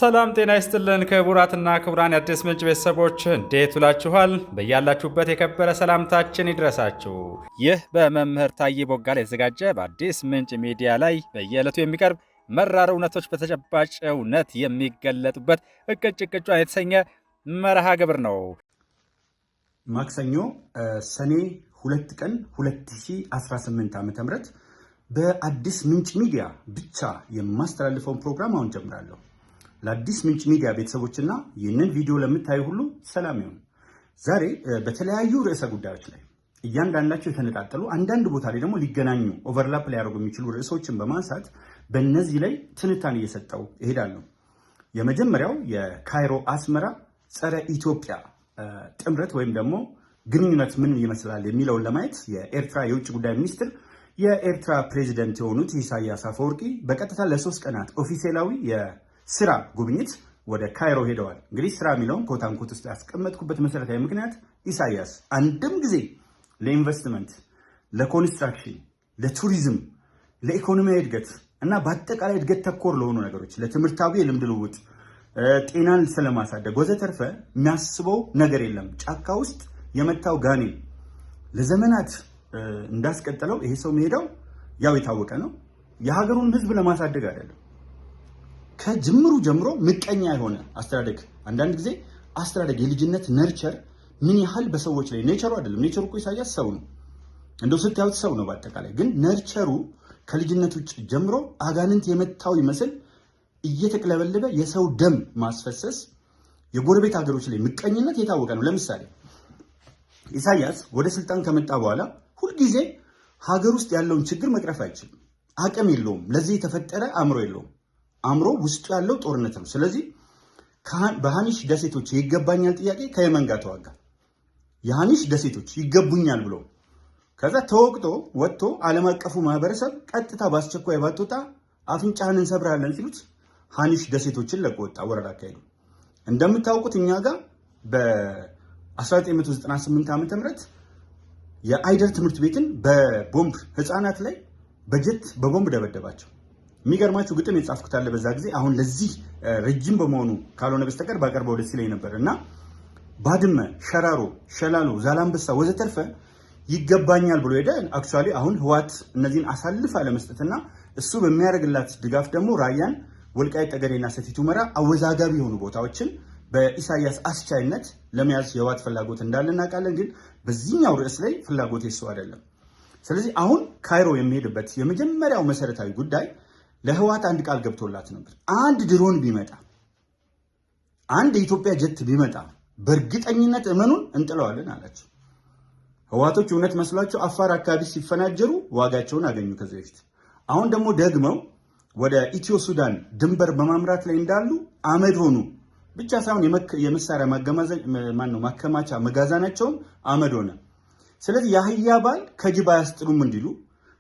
ሰላም ጤና ይስጥልን ክቡራትና ክቡራን የአዲስ ምንጭ ቤተሰቦች እንዴት ውላችኋል? በያላችሁበት የከበረ ሰላምታችን ይድረሳችሁ። ይህ በመምህር ታዬ ቦጋለ የተዘጋጀ በአዲስ ምንጭ ሚዲያ ላይ በየዕለቱ የሚቀርብ መራር እውነቶች በተጨባጭ እውነት የሚገለጡበት እቅጭ ቅጯን የተሰኘ መርሃ ግብር ነው። ማክሰኞ ሰኔ 2 ቀን 2018 ዓ.ም በአዲስ ምንጭ ሚዲያ ብቻ የማስተላልፈውን ፕሮግራም አሁን ጀምራለሁ። ለአዲስ ምንጭ ሚዲያ ቤተሰቦችና ይህንን ቪዲዮ ለምታዩ ሁሉ ሰላም ይሁን። ዛሬ በተለያዩ ርዕሰ ጉዳዮች ላይ እያንዳንዳቸው የተነጣጠሉ አንዳንድ ቦታ ላይ ደግሞ ሊገናኙ ኦቨርላፕ ሊያደርጉ የሚችሉ ርዕሶችን በማንሳት በእነዚህ ላይ ትንታኔ እየሰጠው እሄዳለሁ። የመጀመሪያው የካይሮ አስመራ ጸረ ኢትዮጵያ ጥምረት ወይም ደግሞ ግንኙነት ምን ይመስላል የሚለውን ለማየት የኤርትራ የውጭ ጉዳይ ሚኒስትር የኤርትራ ፕሬዚደንት የሆኑት ኢሳያስ አፈወርቂ በቀጥታ ለ3 ቀናት ኦፊሴላዊ ስራ ጉብኝት ወደ ካይሮ ሄደዋል። እንግዲህ ስራ የሚለውን ኮታንኮት ውስጥ ያስቀመጥኩበት መሰረታዊ ምክንያት ኢሳያስ አንድም ጊዜ ለኢንቨስትመንት፣ ለኮንስትራክሽን፣ ለቱሪዝም፣ ለኢኮኖሚያዊ እድገት እና በአጠቃላይ እድገት ተኮር ለሆኑ ነገሮች ለትምህርታዊ የልምድ ልውውጥ፣ ጤናን ስለማሳደግ ወዘተርፈ የሚያስበው ነገር የለም። ጫካ ውስጥ የመታው ጋኔን ለዘመናት እንዳስቀጠለው ይሄ ሰው መሄደው ያው የታወቀ ነው። የሀገሩን ህዝብ ለማሳደግ አይደለም። ከጅምሩ ጀምሮ ምቀኛ የሆነ አስተዳደግ። አንዳንድ ጊዜ አስተዳደግ የልጅነት ነርቸር ምን ያህል በሰዎች ላይ ኔቸሩ አይደለም። ኔቸሩ እኮ ኢሳያስ ሰው ነው፣ እንደው ስታዩት ሰው ነው። በአጠቃላይ ግን ነርቸሩ ከልጅነት ውጭ ጀምሮ አጋንንት የመታው ይመስል እየተቅለበለበ የሰው ደም ማስፈሰስ፣ የጎረቤት ሀገሮች ላይ ምቀኝነት የታወቀ ነው። ለምሳሌ ኢሳያስ ወደ ስልጣን ከመጣ በኋላ ሁልጊዜ ሀገር ውስጥ ያለውን ችግር መቅረፍ አይችልም፣ አቅም የለውም። ለዚህ የተፈጠረ አእምሮ የለውም። አእምሮ ውስጡ ያለው ጦርነት ነው። ስለዚህ በሃኒሽ ደሴቶች ይገባኛል ጥያቄ ከየመን ጋር ተዋጋ። የሃኒሽ ደሴቶች ይገቡኛል ብሎ ከዛ ተወቅጦ ወጥቶ ዓለም አቀፉ ማህበረሰብ ቀጥታ በአስቸኳይ ባትወጣ አፍንጫህን እንሰብራለን ሲሉት ሃኒሽ ደሴቶችን ለቆ ወጣ። ወረራ አካሄዱ። እንደምታውቁት እኛ ጋር በ1998 ዓ.ም የአይደር ትምህርት ቤትን በቦምብ ህፃናት ላይ በጀት በቦምብ ደበደባቸው። የሚገርማችሁ ግጥም የጻፍኩት አለ በዛ ጊዜ። አሁን ለዚህ ረጅም በመሆኑ ካልሆነ በስተቀር ባቀርበው ደስ ይለኝ ነበር። እና ባድመ፣ ሸራሮ፣ ሸላሎ፣ ዛላምበሳ ወዘተርፈ ይገባኛል ብሎ ሄደ። አክቹአሊ አሁን ህዋት እነዚህን አሳልፋ ለመስጠትና እሱ በሚያደርግላት ድጋፍ ደግሞ ራያን፣ ወልቃይት ጠገዴና ሰቲት ሁመራ አወዛጋቢ የሆኑ ቦታዎችን በኢሳያስ አስቻይነት ለመያዝ የህዋት ፍላጎት እንዳለ እናውቃለን። ግን በዚህኛው ርዕስ ላይ ፍላጎት የሱ አይደለም። ስለዚህ አሁን ካይሮ የሚሄድበት የመጀመሪያው መሰረታዊ ጉዳይ ለህዋት አንድ ቃል ገብቶላት ነበር። አንድ ድሮን ቢመጣ፣ አንድ የኢትዮጵያ ጀት ቢመጣ በእርግጠኝነት እመኑን እንጥለዋለን አላቸው። ህዋቶች እውነት መስሏቸው አፋር አካባቢ ሲፈናጀሩ ዋጋቸውን አገኙ ከዚህ በፊት። አሁን ደግሞ ደግመው ወደ ኢትዮ ሱዳን ድንበር በማምራት ላይ እንዳሉ አመድ ሆኑ። ብቻ ሳይሆን የመሳሪያ ማከማቻ መጋዘናቸውን አመድ ሆነ። ስለዚህ የአህያ ባል ከጅብ አያስጥሉም እንዲሉ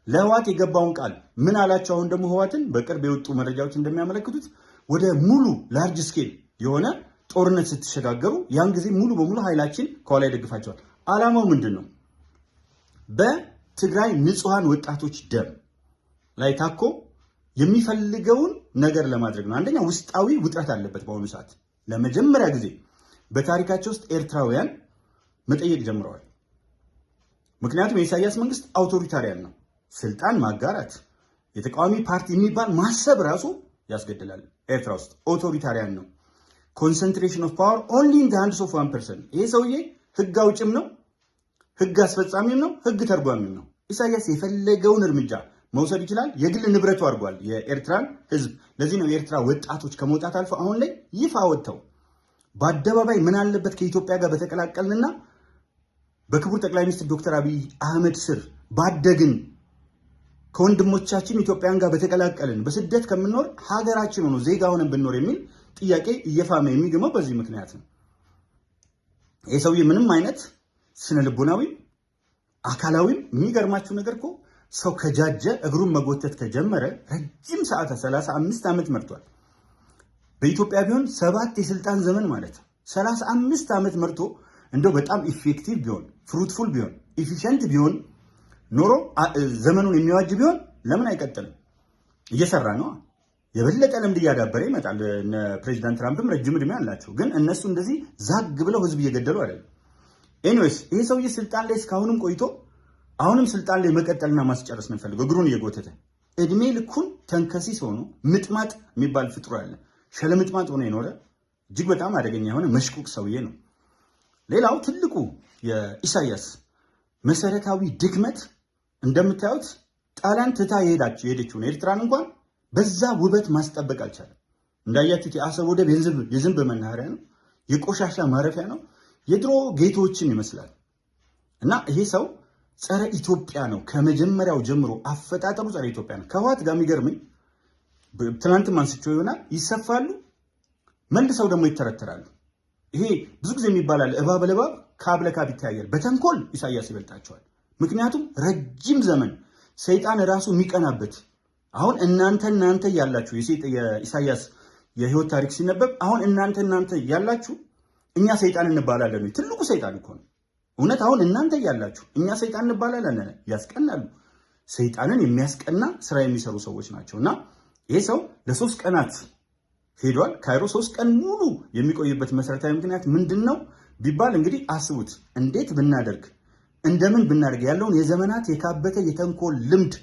ለህዋት የገባውን ቃል ምን አላቸው? አሁን ደግሞ ህዋትን በቅርብ የወጡ መረጃዎች እንደሚያመለክቱት ወደ ሙሉ ላርጅ ስኬል የሆነ ጦርነት ስትሸጋገሩ ያን ጊዜ ሙሉ በሙሉ ኃይላችን ከኋላ ይደግፋቸዋል። አላማው ምንድን ነው? በትግራይ ንጹሃን ወጣቶች ደም ላይ ታኮ የሚፈልገውን ነገር ለማድረግ ነው። አንደኛ ውስጣዊ ውጥረት አለበት። በአሁኑ ሰዓት ለመጀመሪያ ጊዜ በታሪካቸው ውስጥ ኤርትራውያን መጠየቅ ጀምረዋል። ምክንያቱም የኢሳያስ መንግስት አውቶሪታሪያን ነው። ስልጣን ማጋራት፣ የተቃዋሚ ፓርቲ የሚባል ማሰብ ራሱ ያስገድላል። ኤርትራ ውስጥ ኦቶሪታሪያን ነው። ኮንሰንትሬሽን ኦፍ ፓወር ኦንሊ ኢን ዘ ሃንድስ ኦፍ ዋን ፐርሰን። ይሄ ሰውዬ ህግ አውጭም ነው፣ ህግ አስፈጻሚም ነው፣ ህግ ተርጓሚም ነው። ኢሳያስ የፈለገውን እርምጃ መውሰድ ይችላል። የግል ንብረቱ አድርጓል የኤርትራን ህዝብ። ለዚህ ነው የኤርትራ ወጣቶች ከመውጣት አልፎ አሁን ላይ ይፋ ወጥተው በአደባባይ ምን አለበት ከኢትዮጵያ ጋር በተቀላቀልንና በክቡር ጠቅላይ ሚኒስትር ዶክተር አብይ አህመድ ስር ባደግን ከወንድሞቻችን ኢትዮጵያን ጋር በተቀላቀልን በስደት ከምንኖር ሀገራችን ሆኖ ዜጋ ሆነን ብንኖር የሚል ጥያቄ እየፋመ የሚገመው በዚህ ምክንያት ነው። ይህ ሰውዬ ምንም አይነት ስነ ልቦናዊ አካላዊም የሚገርማችሁ ነገር እኮ ሰው ከጃጀ እግሩን መጎተት ከጀመረ ረጅም ሰዓት 35 ዓመት መርቷል። በኢትዮጵያ ቢሆን 7 የስልጣን ዘመን ማለት 35 ዓመት መርቶ እንደው በጣም ኢፌክቲቭ ቢሆን፣ ፍሩትፉል ቢሆን፣ ኢፊሽንት ቢሆን ኖሮ ዘመኑን የሚዋጅ ቢሆን ለምን አይቀጥልም? እየሰራ ነው። የበለጠ ልምድ እያዳበረ ይመጣል። ፕሬዚዳንት ትራምፕም ረጅም ዕድሜ አላቸው፣ ግን እነሱ እንደዚህ ዛግ ብለው ህዝብ እየገደሉ አይደለም። ኤኒዌይስ ይሄ ሰውዬ ስልጣን ላይ እስካሁንም ቆይቶ አሁንም ስልጣን ላይ መቀጠልና ማስጨረስ ነው የሚፈልገው፣ እግሩን እየጎተተ እድሜ ልኩን ተንከሲስ ሆኖ ምጥማጥ የሚባል ፍጥሮ ያለ ሸለምጥማጥ ሆኖ የኖረ እጅግ በጣም አደገኛ የሆነ መሽቁቅ ሰውዬ ነው። ሌላው ትልቁ የኢሳያስ መሰረታዊ ድክመት እንደምታዩት ጣሊያን ትታ የሄደችውን ኤርትራን እንኳን በዛ ውበት ማስጠበቅ አልቻለም። እንዳያችሁት የአሰብ ወደብ የዝንብ መናኸሪያ ነው፣ የቆሻሻ ማረፊያ ነው፣ የድሮ ጌቶችን ይመስላል። እና ይሄ ሰው ጸረ ኢትዮጵያ ነው። ከመጀመሪያው ጀምሮ አፈጣጠሩ ጸረ ኢትዮጵያ ነው። ከህወሓት ጋር የሚገርመኝ ትናንትም አንስቼው ይሆናል፣ ይሰፋሉ መልሰው ደግሞ ይተረተራሉ። ይሄ ብዙ ጊዜ የሚባላል እባብ ለእባብ ካብ ለካብ ይተያያል። በተንኮል ኢሳያስ ይበልጣቸዋል። ምክንያቱም ረጅም ዘመን ሰይጣን ራሱ የሚቀናበት አሁን እናንተ ያላችሁ የኢሳያስ የህይወት ታሪክ ሲነበብ አሁን እናንተ ያላችሁ እኛ ሰይጣን እንባላለን። ትልቁ ሰይጣን እኮ ነው እውነት። አሁን እናንተ ያላችሁ እኛ ሰይጣን እንባላለን ያስቀናሉ። ሰይጣንን የሚያስቀና ስራ የሚሰሩ ሰዎች ናቸው። እና ይሄ ሰው ለ3 ቀናት ሄዷል ካይሮ። 3 ቀን ሙሉ የሚቆይበት መሰረታዊ ምክንያት ምንድን ነው ቢባል እንግዲህ አስቡት፣ እንዴት ብናደርግ እንደምን ብናደርግ ያለውን የዘመናት የካበተ የተንኮል ልምድ፣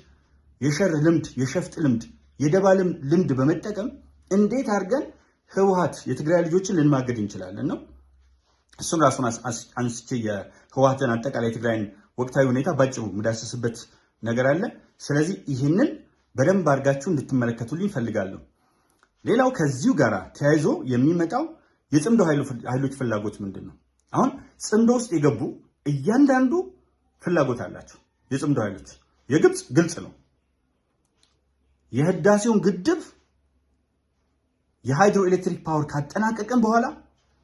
የሸር ልምድ፣ የሸፍጥ ልምድ፣ የደባ ልምድ በመጠቀም እንዴት አድርገን ህወሓት የትግራይ ልጆችን ልንማገድ እንችላለን ነው። እሱን ራሱን አንስቼ የህወሓትን አጠቃላይ የትግራይን ወቅታዊ ሁኔታ ባጭሩ የምዳሰስበት ነገር አለ። ስለዚህ ይህንን በደንብ አድርጋችሁ እንድትመለከቱልኝ ፈልጋለሁ። ሌላው ከዚሁ ጋር ተያይዞ የሚመጣው የጽምዶ ኃይሎች ፍላጎት ምንድን ነው? አሁን ጽምዶ ውስጥ የገቡ እያንዳንዱ ፍላጎት አላቸው። የጽምዶ ኃይሎች የግብፅ ግልጽ ነው። የህዳሴውን ግድብ የሃይድሮ ኤሌክትሪክ ፓወር ካጠናቀቀን በኋላ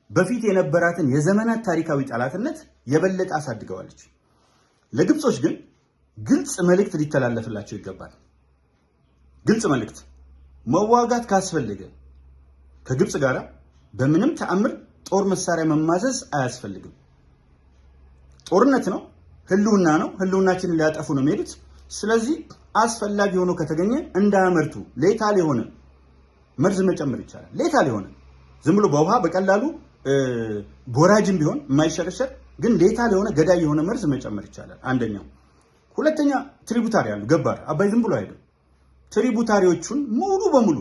በፊት የነበራትን የዘመናት ታሪካዊ ጠላትነት የበለጠ አሳድገዋለች። ለግብጾች ግን ግልጽ መልእክት ሊተላለፍላቸው ይገባል። ግልጽ መልእክት፣ መዋጋት ካስፈለገ ከግብፅ ጋር በምንም ተአምር ጦር መሳሪያ መማዘዝ አያስፈልግም። ጦርነት ነው፣ ህልውና ነው። ህልውናችንን ሊያጠፉ ነው የሚሄዱት። ስለዚህ አስፈላጊ ሆኖ ከተገኘ እንዳያመርቱ ሌታል የሆነ መርዝ መጨመር ይቻላል። ሌታል የሆነ ዝም ብሎ በውሃ በቀላሉ ቦራጅም ቢሆን የማይሸረሸር ግን ሌታል የሆነ ገዳይ የሆነ መርዝ መጨመር ይቻላል። አንደኛው። ሁለተኛ ትሪቡታሪ አሉ። ገባር አባይ ዝም ብሎ አይደለም። ትሪቡታሪዎቹን ሙሉ በሙሉ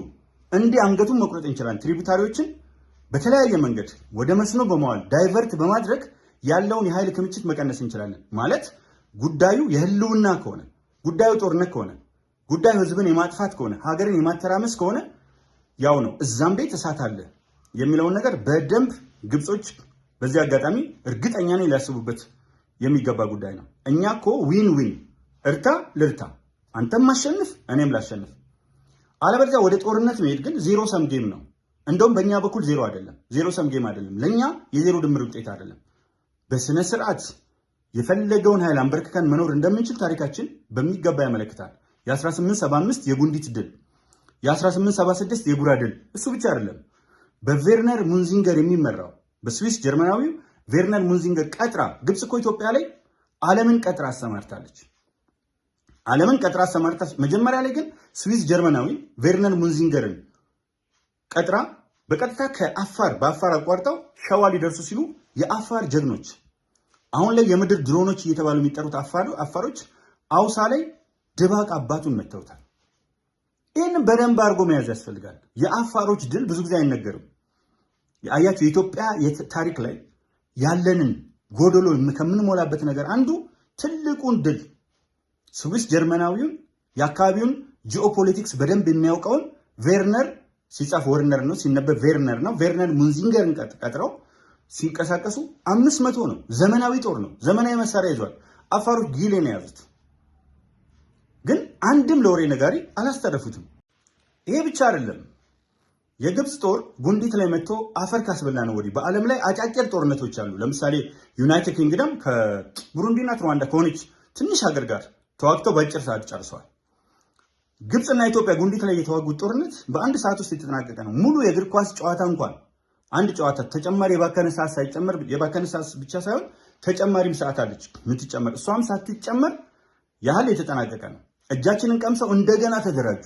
እንዲህ አንገቱን መቁረጥ እንችላለን። ትሪቡታሪዎችን በተለያየ መንገድ ወደ መስኖ በመዋል ዳይቨርት በማድረግ ያለውን የኃይል ክምችት መቀነስ እንችላለን። ማለት ጉዳዩ የህልውና ከሆነ፣ ጉዳዩ ጦርነት ከሆነ፣ ጉዳዩ ህዝብን የማጥፋት ከሆነ፣ ሀገርን የማተራመስ ከሆነ ያው ነው። እዛም ቤት እሳት አለ የሚለውን ነገር በደንብ ግብጾች በዚህ አጋጣሚ እርግጠኛ ነኝ ሊያስቡበት የሚገባ ጉዳይ ነው። እኛ እኮ ዊን ዊን እርታ ልርታ፣ አንተም ማሸንፍ እኔም ላሸንፍ። አለበለዚያ ወደ ጦርነት መሄድ ግን ዜሮ ሰም ጌም ነው። እንደውም በእኛ በኩል ዜሮ አይደለም፣ ዜሮ ሰም ጌም አይደለም። ለእኛ የዜሮ ድምር ውጤት አይደለም። በስነ ስርዓት የፈለገውን ኃይል አንበርክከን መኖር እንደምንችል ታሪካችን በሚገባ ያመለክታል። የ1875 የጉንዲት ድል፣ የ1876 የጉራ ድል፣ እሱ ብቻ አይደለም። በቬርነር ሙንዚንገር የሚመራው በስዊስ ጀርመናዊው ቬርነር ሙንዚንገር ቀጥራ፣ ግብፅ እኮ ኢትዮጵያ ላይ ዓለምን ቀጥራ አሰማርታለች። ዓለምን ቀጥራ አሰማርታለች። መጀመሪያ ላይ ግን ስዊስ ጀርመናዊ ቬርነር ሙንዚንገርን ቀጥራ በቀጥታ በአፋር አቋርጠው ሸዋ ሊደርሱ ሲሉ የአፋር ጀግኖች፣ አሁን ላይ የምድር ድሮኖች እየተባሉ የሚጠሩት አፋሮች አውሳ ላይ ድባቅ አባቱን መተውታል። ይህንን በደንብ አድርጎ መያዝ ያስፈልጋል። የአፋሮች ድል ብዙ ጊዜ አይነገርም። አያችሁ፣ የኢትዮጵያ ታሪክ ላይ ያለንን ጎደሎ ከምንሞላበት ነገር አንዱ ትልቁን ድል ስዊስ ጀርመናዊውን የአካባቢውን ጂኦፖለቲክስ በደንብ የሚያውቀውን ቬርነር ሲጻፍ ወርነር ነው፣ ሲነበብ ቬርነር ነው። ቬርነር ሙንዚንገርን ቀጥረው ሲንቀሳቀሱ 500 ነው። ዘመናዊ ጦር ነው፣ ዘመናዊ መሳሪያ ይዟል። አፋሮች ጊሌ ነው የያዙት፣ ግን አንድም ለወሬ ነጋሪ አላስተረፉትም። ይሄ ብቻ አይደለም። የግብፅ ጦር ጉንዲት ላይ መጥቶ አፈር ካስበላ ነው ወዲህ በዓለም ላይ አጫጭር ጦርነቶች አሉ። ለምሳሌ ዩናይትድ ኪንግደም ከቡሩንዲና ሩዋንዳ ከሆነች ትንሽ ሀገር ጋር ተዋግተው በአጭር ሰዓት ጨርሰዋል። ግብፅና ኢትዮጵያ ጉንዲት ላይ የተዋጉት ጦርነት በአንድ ሰዓት ውስጥ የተጠናቀቀ ነው። ሙሉ የእግር ኳስ ጨዋታ እንኳን አንድ ጨዋታ ተጨማሪ የባከነ ሰዓት ሳይጨመር፣ የባከነ ሰዓት ብቻ ሳይሆን ተጨማሪም ሰዓት አለች የምትጨመር፣ እሷም ሳትጨመር ያህል የተጠናቀቀ ነው። እጃችንን ቀምሰው እንደገና ተደራጁ።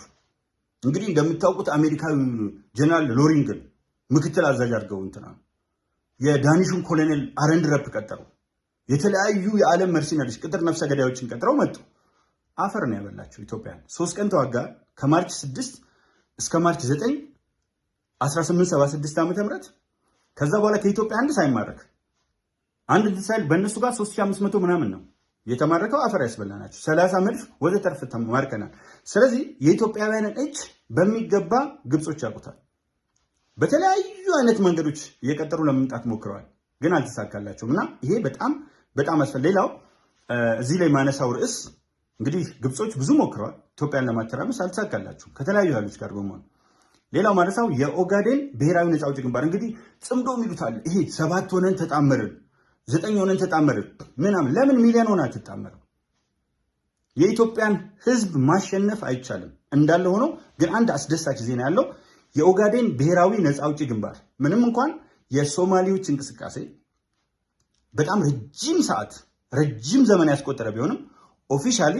እንግዲህ እንደምታውቁት አሜሪካዊ ጀነራል ሎሪንግን ምክትል አዛዥ አድርገው እንትና የዳኒሹን ኮሎኔል አረንድረፕ ቀጠሩ። የተለያዩ የዓለም መርሲነሪስ ቅጥር ነፍሰ ገዳዮችን ቀጥረው መጡ። አፈር ነው ያበላቸው ኢትዮጵያን። 3 ቀን ተዋጋ ከማርች 6 እስከ ማርች 9 1876 ዓ.ም። ከዛ በኋላ ከኢትዮጵያ አንድ ሳይማረክ አንድ ሳይል በእነሱ ጋር 3500 ምናምን ነው የተማረከው። አፈር ያስበላናቸው 30 መድፍ ወዘተርፍ ተማርከናል። ስለዚህ የኢትዮጵያውያንን እጅ በሚገባ ግብጾች ያውቁታል። በተለያዩ አይነት መንገዶች እየቀጠሩ ለመምጣት ሞክረዋል፣ ግን አልተሳካላቸውም። እና ይሄ በጣም በጣም ሌላው እዚህ ላይ ማነሳው ርዕስ እንግዲህ ግብጾች ብዙ ሞክረዋል ኢትዮጵያን ለማተራመስ፣ አልተሳካላቸውም ከተለያዩ ኃይሎች ጋር በመሆን። ሌላው ማነሳው የኦጋዴን ብሔራዊ ነፃ አውጪ ግንባር እንግዲህ ጽምዶ የሚሉታል። ይሄ 7 ሆነን ተጣመርን 9 ሆነን ተጣመርን ምናምን። ለምን ሚሊዮን ሆነ አትጣመረው? የኢትዮጵያን ህዝብ ማሸነፍ አይቻልም እንዳለ ሆኖ ግን አንድ አስደሳች ዜና ያለው የኦጋዴን ብሔራዊ ነፃ አውጪ ግንባር ምንም እንኳን የሶማሌዎች እንቅስቃሴ በጣም ረጅም ዘመን ያስቆጠረ ቢሆንም ኦፊሻሊ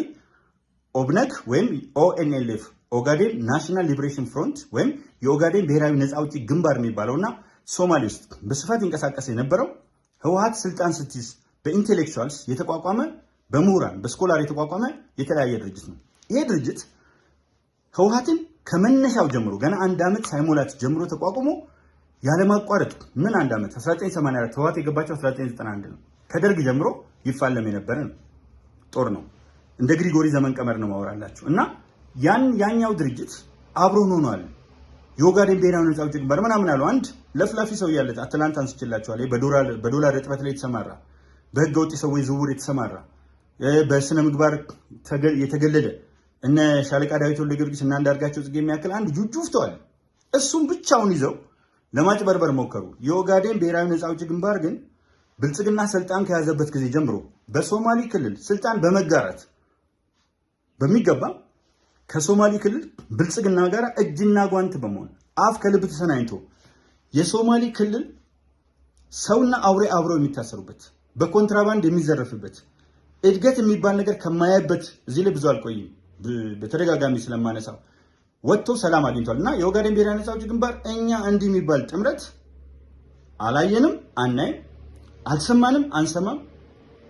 ኦብነግ ወይም ኦኤንኤልኤፍ ኦጋዴን ናሽናል ሊበሬሽን ፍሮንት ወይም የኦጋዴን ብሔራዊ ነፃ አውጪ ግንባር የሚባለውና ሶማሌ ውስጥ በስፋት ይንቀሳቀስ የነበረው ህወሓት ስልጣን ስትይዝ በኢንቴሌክቹዋልስ የተቋቋመ በምሁራን በስኮላር የተቋቋመ የተለያየ ድርጅት ነው። ይሄ ድርጅት ህወሓትን ከመነሻው ጀምሮ ገና 1 ዓመት ሳይሞላት ጀምሮ ተቋቁሞ ያለማቋረጥ ምን 1 ዓመት 1984 ህወሓት የገባቸው 1991 ነው። ከደርግ ጀምሮ ይፋለም የነበረ ነው ጦር ነው። እንደ ግሪጎሪ ዘመን ቀመር ነው ማወራላችሁ። እና ያኛው ድርጅት አብሮ ሆኗል። የኦጋዴን ብሔራዊ ነፃ አውጪ ግንባር ምናምን አለው። አንድ ለፍላፊ ሰው ያለ አትላንታ አንስችላችኋል። በዶላር እጥበት ላይ የተሰማራ በህገ ወጥ ሰዎች ዝውውር የተሰማራ በስነ ምግባር የተገለለ እነ ሻለቃ ዳዊት ወልደ ጊዮርጊስ እና አንዳርጋቸው ጽጌ የሚያክል አንድ ጁጁ ፍተዋል። እሱም ብቻውን ይዘው ለማጭበርበር ሞከሩ። የኦጋዴን ብሔራዊ ነፃ አውጪ ግንባር ግን ብልጽግና ስልጣን ከያዘበት ጊዜ ጀምሮ በሶማሌ ክልል ስልጣን በመጋራት በሚገባ ከሶማሌ ክልል ብልጽግና ጋር እጅና ጓንት በመሆን አፍ ከልብ ተሰናኝቶ የሶማሌ ክልል ሰውና አውሬ አብረው የሚታሰሩበት በኮንትራባንድ የሚዘረፍበት እድገት የሚባል ነገር ከማያበት እዚህ ላይ ብዙ አልቆይም፣ በተደጋጋሚ ስለማነሳው ወጥቶ ሰላም አግኝቷል። እና የኦጋዴን ብሔራዊ ነፃ አውጪ ግንባር እኛ እንዲህ የሚባል ጥምረት አላየንም፣ አናይም፣ አልሰማንም፣ አንሰማም።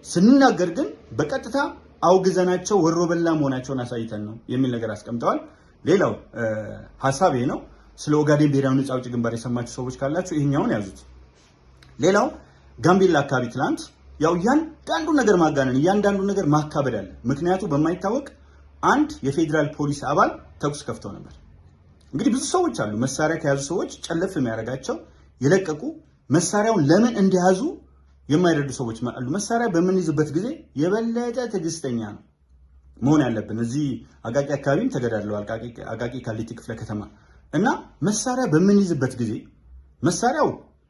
ስንናገር ግን በቀጥታ አውግዘናቸው ወሮ በላ መሆናቸውን አሳይተን ነው የሚል ነገር አስቀምጠዋል። ሌላው ሐሳብ ይሄ ነው። ስለ ኦጋዴን ብሔራዊ ነፃ አውጪ ግንባር የሰማችሁ ሰዎች ካላችሁ ይሄኛውን ያዙት። ሌላው ጋምቤላ አካባቢ ትላንት ያው እያንዳንዱ ነገር ማጋነን እያንዳንዱ ነገር ማካበድ አለ። ምክንያቱ በማይታወቅ አንድ የፌዴራል ፖሊስ አባል ተኩስ ከፍተው ነበር። እንግዲህ ብዙ ሰዎች አሉ መሳሪያ ከያዙ ሰዎች ጨለፍ የሚያደርጋቸው የለቀቁ መሳሪያውን ለምን እንደያዙ የማይረዱ ሰዎች አሉ። መሳሪያ በምንይዝበት ጊዜ የበለጠ ትዕግስተኛ ነው መሆን ያለብን። እዚህ አቃቂ አካባቢም ተገዳድለዋል፣ አቃቂ ቃሊቲ ክፍለ ከተማ እና መሳሪያ በምንይዝበት ጊዜ መሳሪያው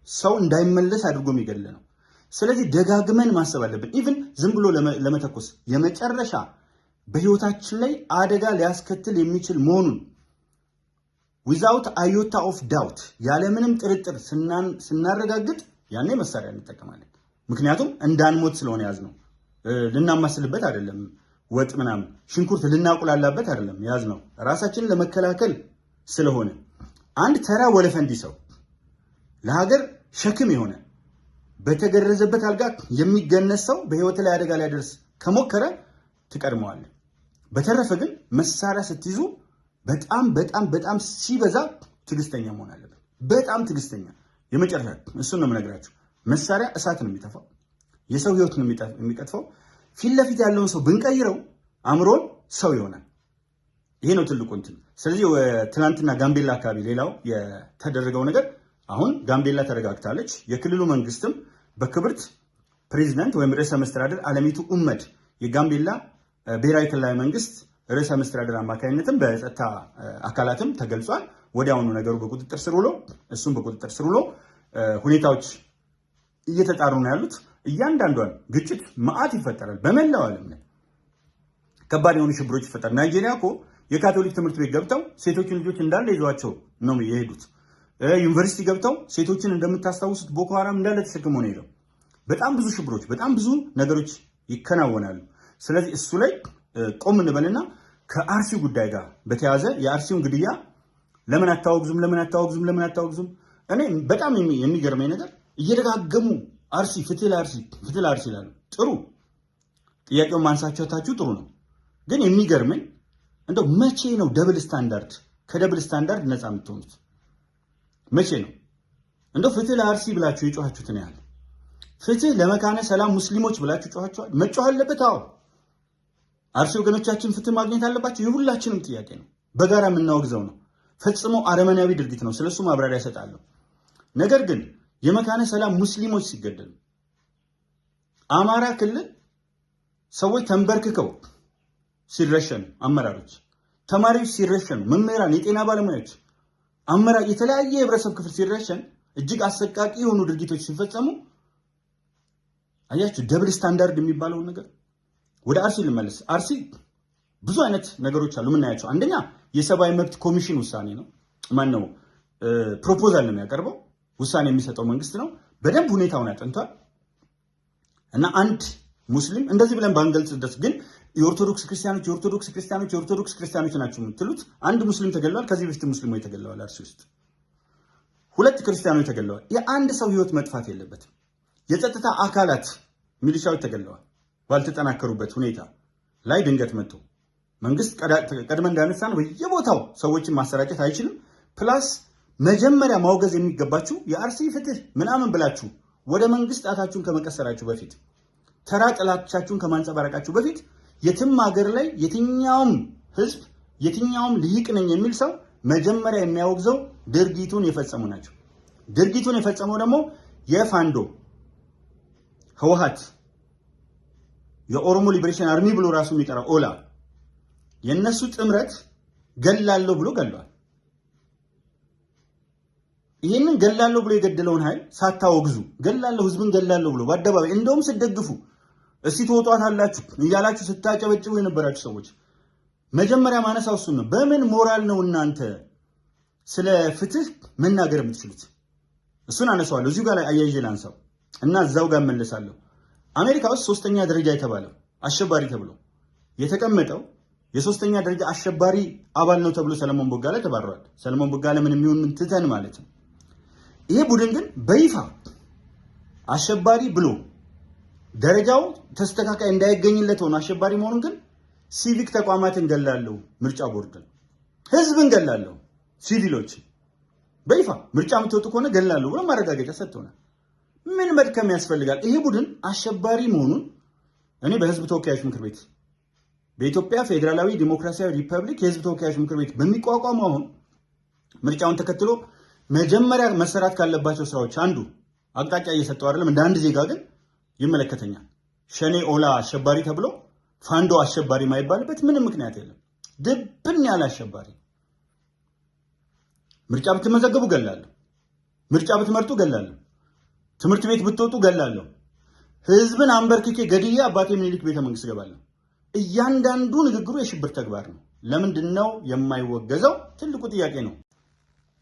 ሰው እንዳይመለስ አድርጎ የሚገል ነው። ስለዚህ ደጋግመን ማሰብ አለብን። ኢቭን ዝም ብሎ ለመተኮስ የመጨረሻ በህይወታችን ላይ አደጋ ሊያስከትል የሚችል መሆኑን ዊዛውት አዮታ ኦፍ ዳውት ያለምንም ጥርጥር ስናረጋግጥ ያኔ መሳሪያ እንጠቀማለን። ምክንያቱም እንዳንሞት ስለሆነ ያዝነው፣ ልናማስልበት አይደለም። ወጥ ምናምን ሽንኩርት ልናቁላላበት አይደለም ያዝነው፣ ራሳችንን ለመከላከል ስለሆነ አንድ ተራ ወለፈንዲ ሰው ለሀገር ሸክም የሆነ በተገረዘበት አልጋ የሚገነስ ሰው በህይወት ላይ አደጋ ሊያደርስ ከሞከረ ትቀድመዋለህ። በተረፈ ግን መሳሪያ ስትይዙ በጣም በጣም በጣም ሲበዛ ትዕግስተኛ መሆን አለበት። በጣም ትዕግስተኛ የመጨረሻ እሱን ነው የምነግራችሁ። መሳሪያ እሳት ነው የሚተፋው፣ የሰው ህይወት ነው የሚቀጥፈው። ፊት ለፊት ያለውን ሰው ብንቀይረው አእምሮን ሰው ይሆናል። ይሄ ነው ትልቁ እንትን። ስለዚህ ትናንትና ጋምቤላ አካባቢ ሌላው የተደረገው ነገር አሁን ጋምቤላ ተረጋግታለች። የክልሉ መንግስትም በክብርት ፕሬዚዳንት ወይም ርዕሰ መስተዳድር አለሚቱ ኡመድ የጋምቤላ ብሔራዊ ክልላዊ መንግስት ርዕሰ መስተዳድር አማካኝነትም በጸጥታ አካላትም ተገልጿል። ወዲያውኑ ነገሩ በቁጥጥር ስር ውሎ እሱም በቁጥጥር ስር ውሎ ሁኔታዎች እየተጣሩ ነው ያሉት። እያንዳንዷን ግጭት መዓት ይፈጠራል። በመላው ዓለም ላይ ከባድ የሆኑ ሽብሮች ይፈጠራል። ናይጄሪያ እኮ የካቶሊክ ትምህርት ቤት ገብተው ሴቶችን ልጆች እንዳለ ይዟቸው ነው የሄዱት። ዩኒቨርሲቲ ገብተው ሴቶችን እንደምታስታውሱት ቦኮ ሃራም እንዳለ ተሸክመው ነው ሄደው። በጣም ብዙ ሽብሮች፣ በጣም ብዙ ነገሮች ይከናወናሉ። ስለዚህ እሱ ላይ ቆም እንበልና ከአርሲው ጉዳይ ጋር በተያያዘ የአርሲውን ግድያ ለምን አታወግዙም? እኔ በጣም የሚገርመኝ ነገር እየደጋገሙ አርሲ ፍትህ ለአርሲ ይላሉ። ጥሩ ጥያቄውን ማንሳቸታችሁ ጥሩ ነው። ግን የሚገርመኝ እንደው መቼ ነው ከደብል ስታንዳርድ ነፃ የምትሆኑት? መቼ ነው? እንደው ፍትህ ለአርሲ ብላችሁ የጮኻችሁትን ያህል ፍትህ ለመካነ ሰላም ሙስሊሞች ብላችሁ ጮኻችኋል። መጮህ አለበት። አዎ አርሲ ወገኖቻችን ፍትህ ማግኘት አለባቸው። የሁላችንም ጥያቄ ነው። በጋራ የምናወግዘው ነው። ፈጽሞ አረመናዊ ድርጊት ነው። ስለሱ ማብራሪያ እሰጣለሁ። ነገር ግን የመካነ ሰላም ሙስሊሞች ሲገደሉ፣ አማራ ክልል ሰዎች ተንበርክከው ሲረሸኑ፣ አመራሮች፣ ተማሪዎች ሲረሸኑ፣ መምህራን፣ የጤና ባለሙያዎች፣ የተለያየ የህብረተሰብ ክፍል ሲረሸን፣ እጅግ አሰቃቂ የሆኑ ድርጊቶች ሲፈጸሙ አያችሁ፣ ደብል ስታንዳርድ የሚባለውን ነገር። ወደ አርሲ ልመለስ። አርሲ ብዙ አይነት ነገሮች አሉ የምናያቸው። አንደኛ የሰብአዊ መብት ኮሚሽን ውሳኔ ነው። ማነው ፕሮፖዛል ነው የሚያቀርበው፣ ውሳኔ የሚሰጠው መንግስት ነው። በደንብ ሁኔታውን ያጠንቷል። እና አንድ ሙስሊም እንደዚህ ብለን ባንገልጽ ደስ ግን የኦርቶዶክስ ክርስቲያኖች ናቸው የምትሉት አንድ ሙስሊም ተገለዋል። ከዚህ በፊት ሙስሊሞች ተገለዋል። አርሲ ውስጥ 2 ክርስቲያኖች ተገለዋል። የአንድ ሰው ህይወት መጥፋት የለበትም። የጸጥታ አካላት ሚሊሻዎች ተገለዋል። ባልተጠናከሩበት ሁኔታ ላይ ድንገት መጥቶ መንግስት ቀድመን እንዳነሳን በየቦታው ሰዎችን ማሰራጨት አይችልም። ፕላስ መጀመሪያ ማውገዝ የሚገባችሁ የአርሲ ፍትህ ምናምን ብላችሁ ወደ መንግስት ጣታችሁን ከመቀሰራችሁ በፊት ተራ ጥላቻችሁን ከማንጸባረቃችሁ በፊት የትም ሀገር ላይ የትኛውም ህዝብ የትኛውም ልሂቅ ነኝ የሚል ሰው መጀመሪያ የሚያወግዘው ድርጊቱን የፈጸሙ ናቸው። ድርጊቱን የፈጸመው ደግሞ የፋንዶ ህወሓት የኦሮሞ ሊበሬሽን አርሚ ብሎ ራሱ የሚጠራው ኦላ የነሱ ጥምረት ገላለሁ ብሎ ገለዋል። ይሄንን ገላለሁ ብሎ የገደለውን ኃይል ሳታወግዙ ገላለሁ ህዝብን ገላለሁ ብሎ በአደባባይ እንደውም ስትደግፉ እስቲ ትወጧታላችሁ እያላችሁ ስታጨበጭቡ የነበራችሁ ሰዎች መጀመሪያ ማነሳው እሱን ነው። በምን ሞራል ነው እናንተ ስለ ፍትህ መናገር የምትችሉት? እሱን አነሳዋለሁ። እዚሁ ጋር ላይ አያይዤ ላንሳው እና እዛው ጋር መለሳለሁ። አሜሪካ ውስጥ 3ኛ ደረጃ የተባለው አሸባሪ ተብሎ የተቀመጠው የ3ኛ ደረጃ አሸባሪ አባል ነው ተብሎ ሰለሞን ቦጋለ ተባረዋል። ሰለሞን ቦጋለ ምንም ይሁን ምን ትተን ማለት ነው። ይሄ ቡድን ግን በይፋ አሸባሪ ብሎ ደረጃው ተስተካካይ እንዳይገኝለት ሆኖ አሸባሪ መሆኑን ግን ሲቪክ ተቋማትን ገላለሁ፣ ምርጫ ቦርድን፣ ህዝብን ገላለሁ፣ ሲቪሎች በይፋ ምርጫ የምትወጡ ከሆነ ገላለሁ ብሎ ማረጋገጫ ሰጥቶናል። ምን መድከም ያስፈልጋል? ይሄ ቡድን አሸባሪ መሆኑን እኔ በህዝብ ተወካዮች ምክር ቤት በኢትዮጵያ ፌዴራላዊ ዲሞክራሲያዊ ሪፐብሊክ የህዝብ ተወካዮች ምክር ቤት በሚቋቋመው አሁን ምርጫውን ተከትሎ መጀመሪያ መሰራት ካለባቸው ስራዎች አንዱ አቅጣጫ እየሰጠው አይደለም። እንደ አንድ ዜጋ ግን ይመለከተኛል። ሸኔ ኦላ አሸባሪ ተብሎ ፋንዶ አሸባሪ ማይባልበት ምንም ምክንያት የለም። ድብን ያለ አሸባሪ ምርጫ ብትመዘገቡ ገላለሁ፣ ምርጫ ብትመርጡ ገላለሁ፣ ትምህርት ቤት ብትወጡ ገላለሁ፣ ህዝብን አንበርክኬ ገድዬ አባቴ ምኒልክ ቤተ መንግስት ገባለሁ። እያንዳንዱ ንግግሩ የሽብር ተግባር ነው። ለምንድን ነው የማይወገዘው? ትልቁ ጥያቄ ነው።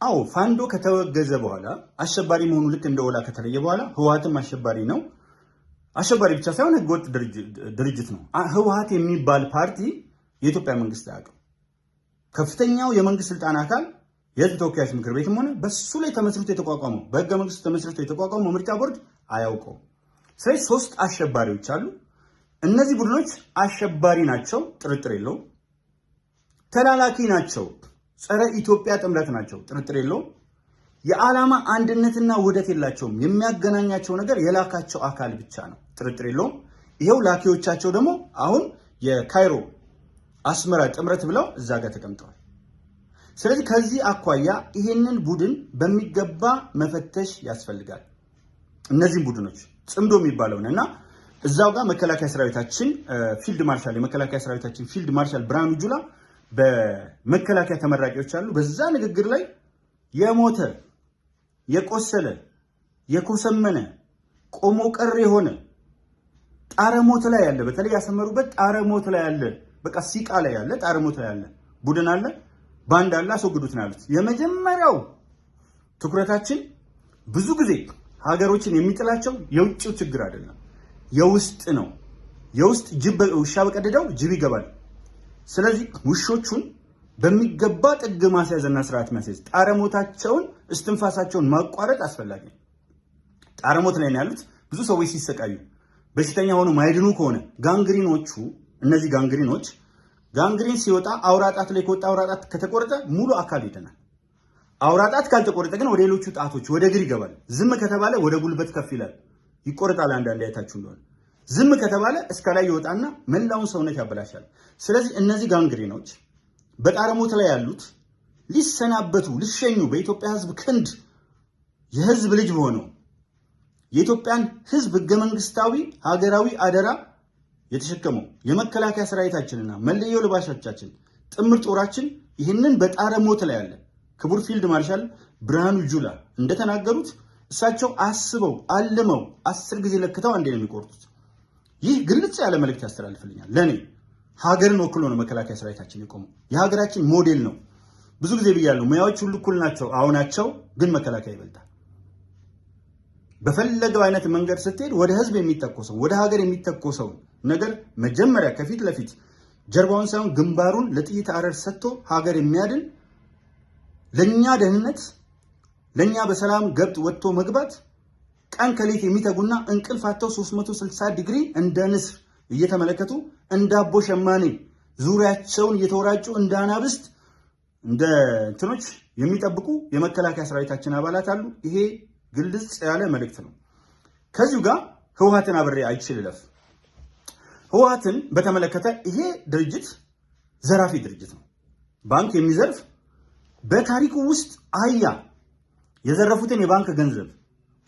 አዎ ፋንዶ ከተወገዘ በኋላ አሸባሪ መሆኑ ልክ እንደ ኦላ ከተለየ በኋላ ህወሓትም አሸባሪ ነው። አሸባሪ ብቻ ሳይሆን ህገወጥ ድርጅት ነው። ህወሓት የሚባል ፓርቲ የኢትዮጵያ መንግስት አያውቅም። ከፍተኛው የመንግስት ስልጣን አካል የህዝብ ተወካዮች ምክር ቤትም ሆነ በሱ ላይ ተመስርቶ የተቋቋመው በህገ መንግስቱ ተመስርቶ የተቋቋመው ምርጫ ቦርድ አያውቀው። ስለዚህ 3 አሸባሪዎች አሉ። እነዚህ ቡድኖች አሸባሪ ናቸው፣ ጥርጥር የለውም። ተላላኪ ናቸው፣ ጸረ ኢትዮጵያ ጥምረት ናቸው፣ ጥርጥር የለውም። የዓላማ አንድነትና ውህደት የላቸውም። የሚያገናኛቸው ነገር የላካቸው አካል ብቻ ነው፣ ጥርጥር የለውም። ይሄው ላኪዎቻቸው ደግሞ አሁን የካይሮ አስመራ ጥምረት ብለው እዛ ጋር ተቀምጠዋል። ስለዚህ ከዚህ አኳያ ይሄንን ቡድን በሚገባ መፈተሽ ያስፈልጋል። እነዚህም ቡድኖች ጽምዶ የሚባለውን እና እዛው ጋር መከላከያ ሰራዊታችን የመከላከያ ሰራዊታችን ፊልድ ማርሻል ብርሃኑ ጁላ በመከላከያ ተመራቂዎች አሉ። በዛ ንግግር ላይ የሞተ የቆሰለ የኮሰመነ ቆሞ ቀር የሆነ ጣረ ሞት ላይ ያለ በተለይ ያሰመሩበት ጣረ ሞት ላይ ያለ በቃ ሲቃ ላይ ያለ ጣረ ሞት ላይ ያለ ቡድን አለ፣ ባንድ አለ፣ አስወግዱት ነው ያሉት። የመጀመሪያው ትኩረታችን ብዙ ጊዜ ሀገሮችን የሚጥላቸው የውጭው ችግር አይደለም፣ የውስጥ ነው። የውስጥ ውሻ በቀደደው ጅብ ይገባል። ስለዚህ ውሾቹን በሚገባ ጥግ ማስያዝና ስርዓት ማስያዝ፣ ጣረሞታቸውን እስትንፋሳቸውን ማቋረጥ አስፈላጊ ነው። ጣረሞት ላይ ነው ያሉት። ብዙ ሰዎች ሲሰቃዩ በሽተኛ ሆኖ ማይድኑ ከሆነ ጋንግሪኖቹ፣ እነዚህ ጋንግሪኖች ጋንግሪን ሲወጣ አውራጣት ላይ ከወጣ አውራጣት ከተቆረጠ ሙሉ አካል ይደናል። አውራጣት ካልተቆረጠ ግን ወደ ሌሎቹ ጣቶች ወደ እግር ይገባል። ዝም ከተባለ ወደ ጉልበት ከፍ ይላል፣ ይቆረጣል። አንዳንድ አይታችሁ እንደሆነ ዝም ከተባለ እስከ ላይ ይወጣና መላውን ሰውነት ያበላሻል። ስለዚህ እነዚህ ጋንግሪኖች በጣረሞት ላይ ያሉት ሊሰናበቱ ሊሸኙ በኢትዮጵያ ሕዝብ ክንድ የሕዝብ ልጅ በሆነው የኢትዮጵያን ሕዝብ ህገ መንግስታዊ ሀገራዊ አደራ የተሸከመው የመከላከያ ሰራዊታችንና መለዮ ልባሾቻችን ጥምር ጦራችን ይህንን በጣረሞት ላይ ያለ ክቡር ፊልድ ማርሻል ብርሃኑ ጁላ እንደተናገሩት እሳቸው አስበው አልመው 10 ጊዜ ለክተው አንዴ ነው የሚቆርጡት። ይህ ግልጽ ያለ መልእክት ያስተላልፍልኛል። ለኔ ሀገርን ወክሎ ነው መከላከያ ሰራዊታችን የቆመው። የሀገራችን ሞዴል ነው። ብዙ ጊዜ ብያለሁ፣ ሙያዎች ሁሉ እኩል ናቸው። አሁናቸው ግን መከላከያ ይበልጣል። በፈለገው አይነት መንገድ ስትሄድ ወደ ህዝብ የሚተኮሰው ወደ ሀገር የሚተኮሰው ነገር መጀመሪያ ከፊት ለፊት ጀርባውን ሳይሆን ግንባሩን ለጥይት አረር ሰጥቶ ሀገር የሚያድን ለኛ ደህንነት ለኛ በሰላም ገብት ወጥቶ መግባት ቀን ከሌት የሚተጉና እንቅልፋቸው 360 ዲግሪ እንደ ንስር እየተመለከቱ እንደ አቦ ሸማኔ ዙሪያቸውን እየተወራጩ እንደ አናብስት እንደ እንትኖች የሚጠብቁ የመከላከያ ሰራዊታችን አባላት አሉ። ይሄ ግልጽ ያለ መልእክት ነው። ከዚሁ ጋር ህወሓትን አብሬ አይችልለፍ። ህወሓትን በተመለከተ ይሄ ድርጅት ዘራፊ ድርጅት ነው። ባንክ የሚዘርፍ በታሪኩ ውስጥ አህያ የዘረፉትን የባንክ ገንዘብ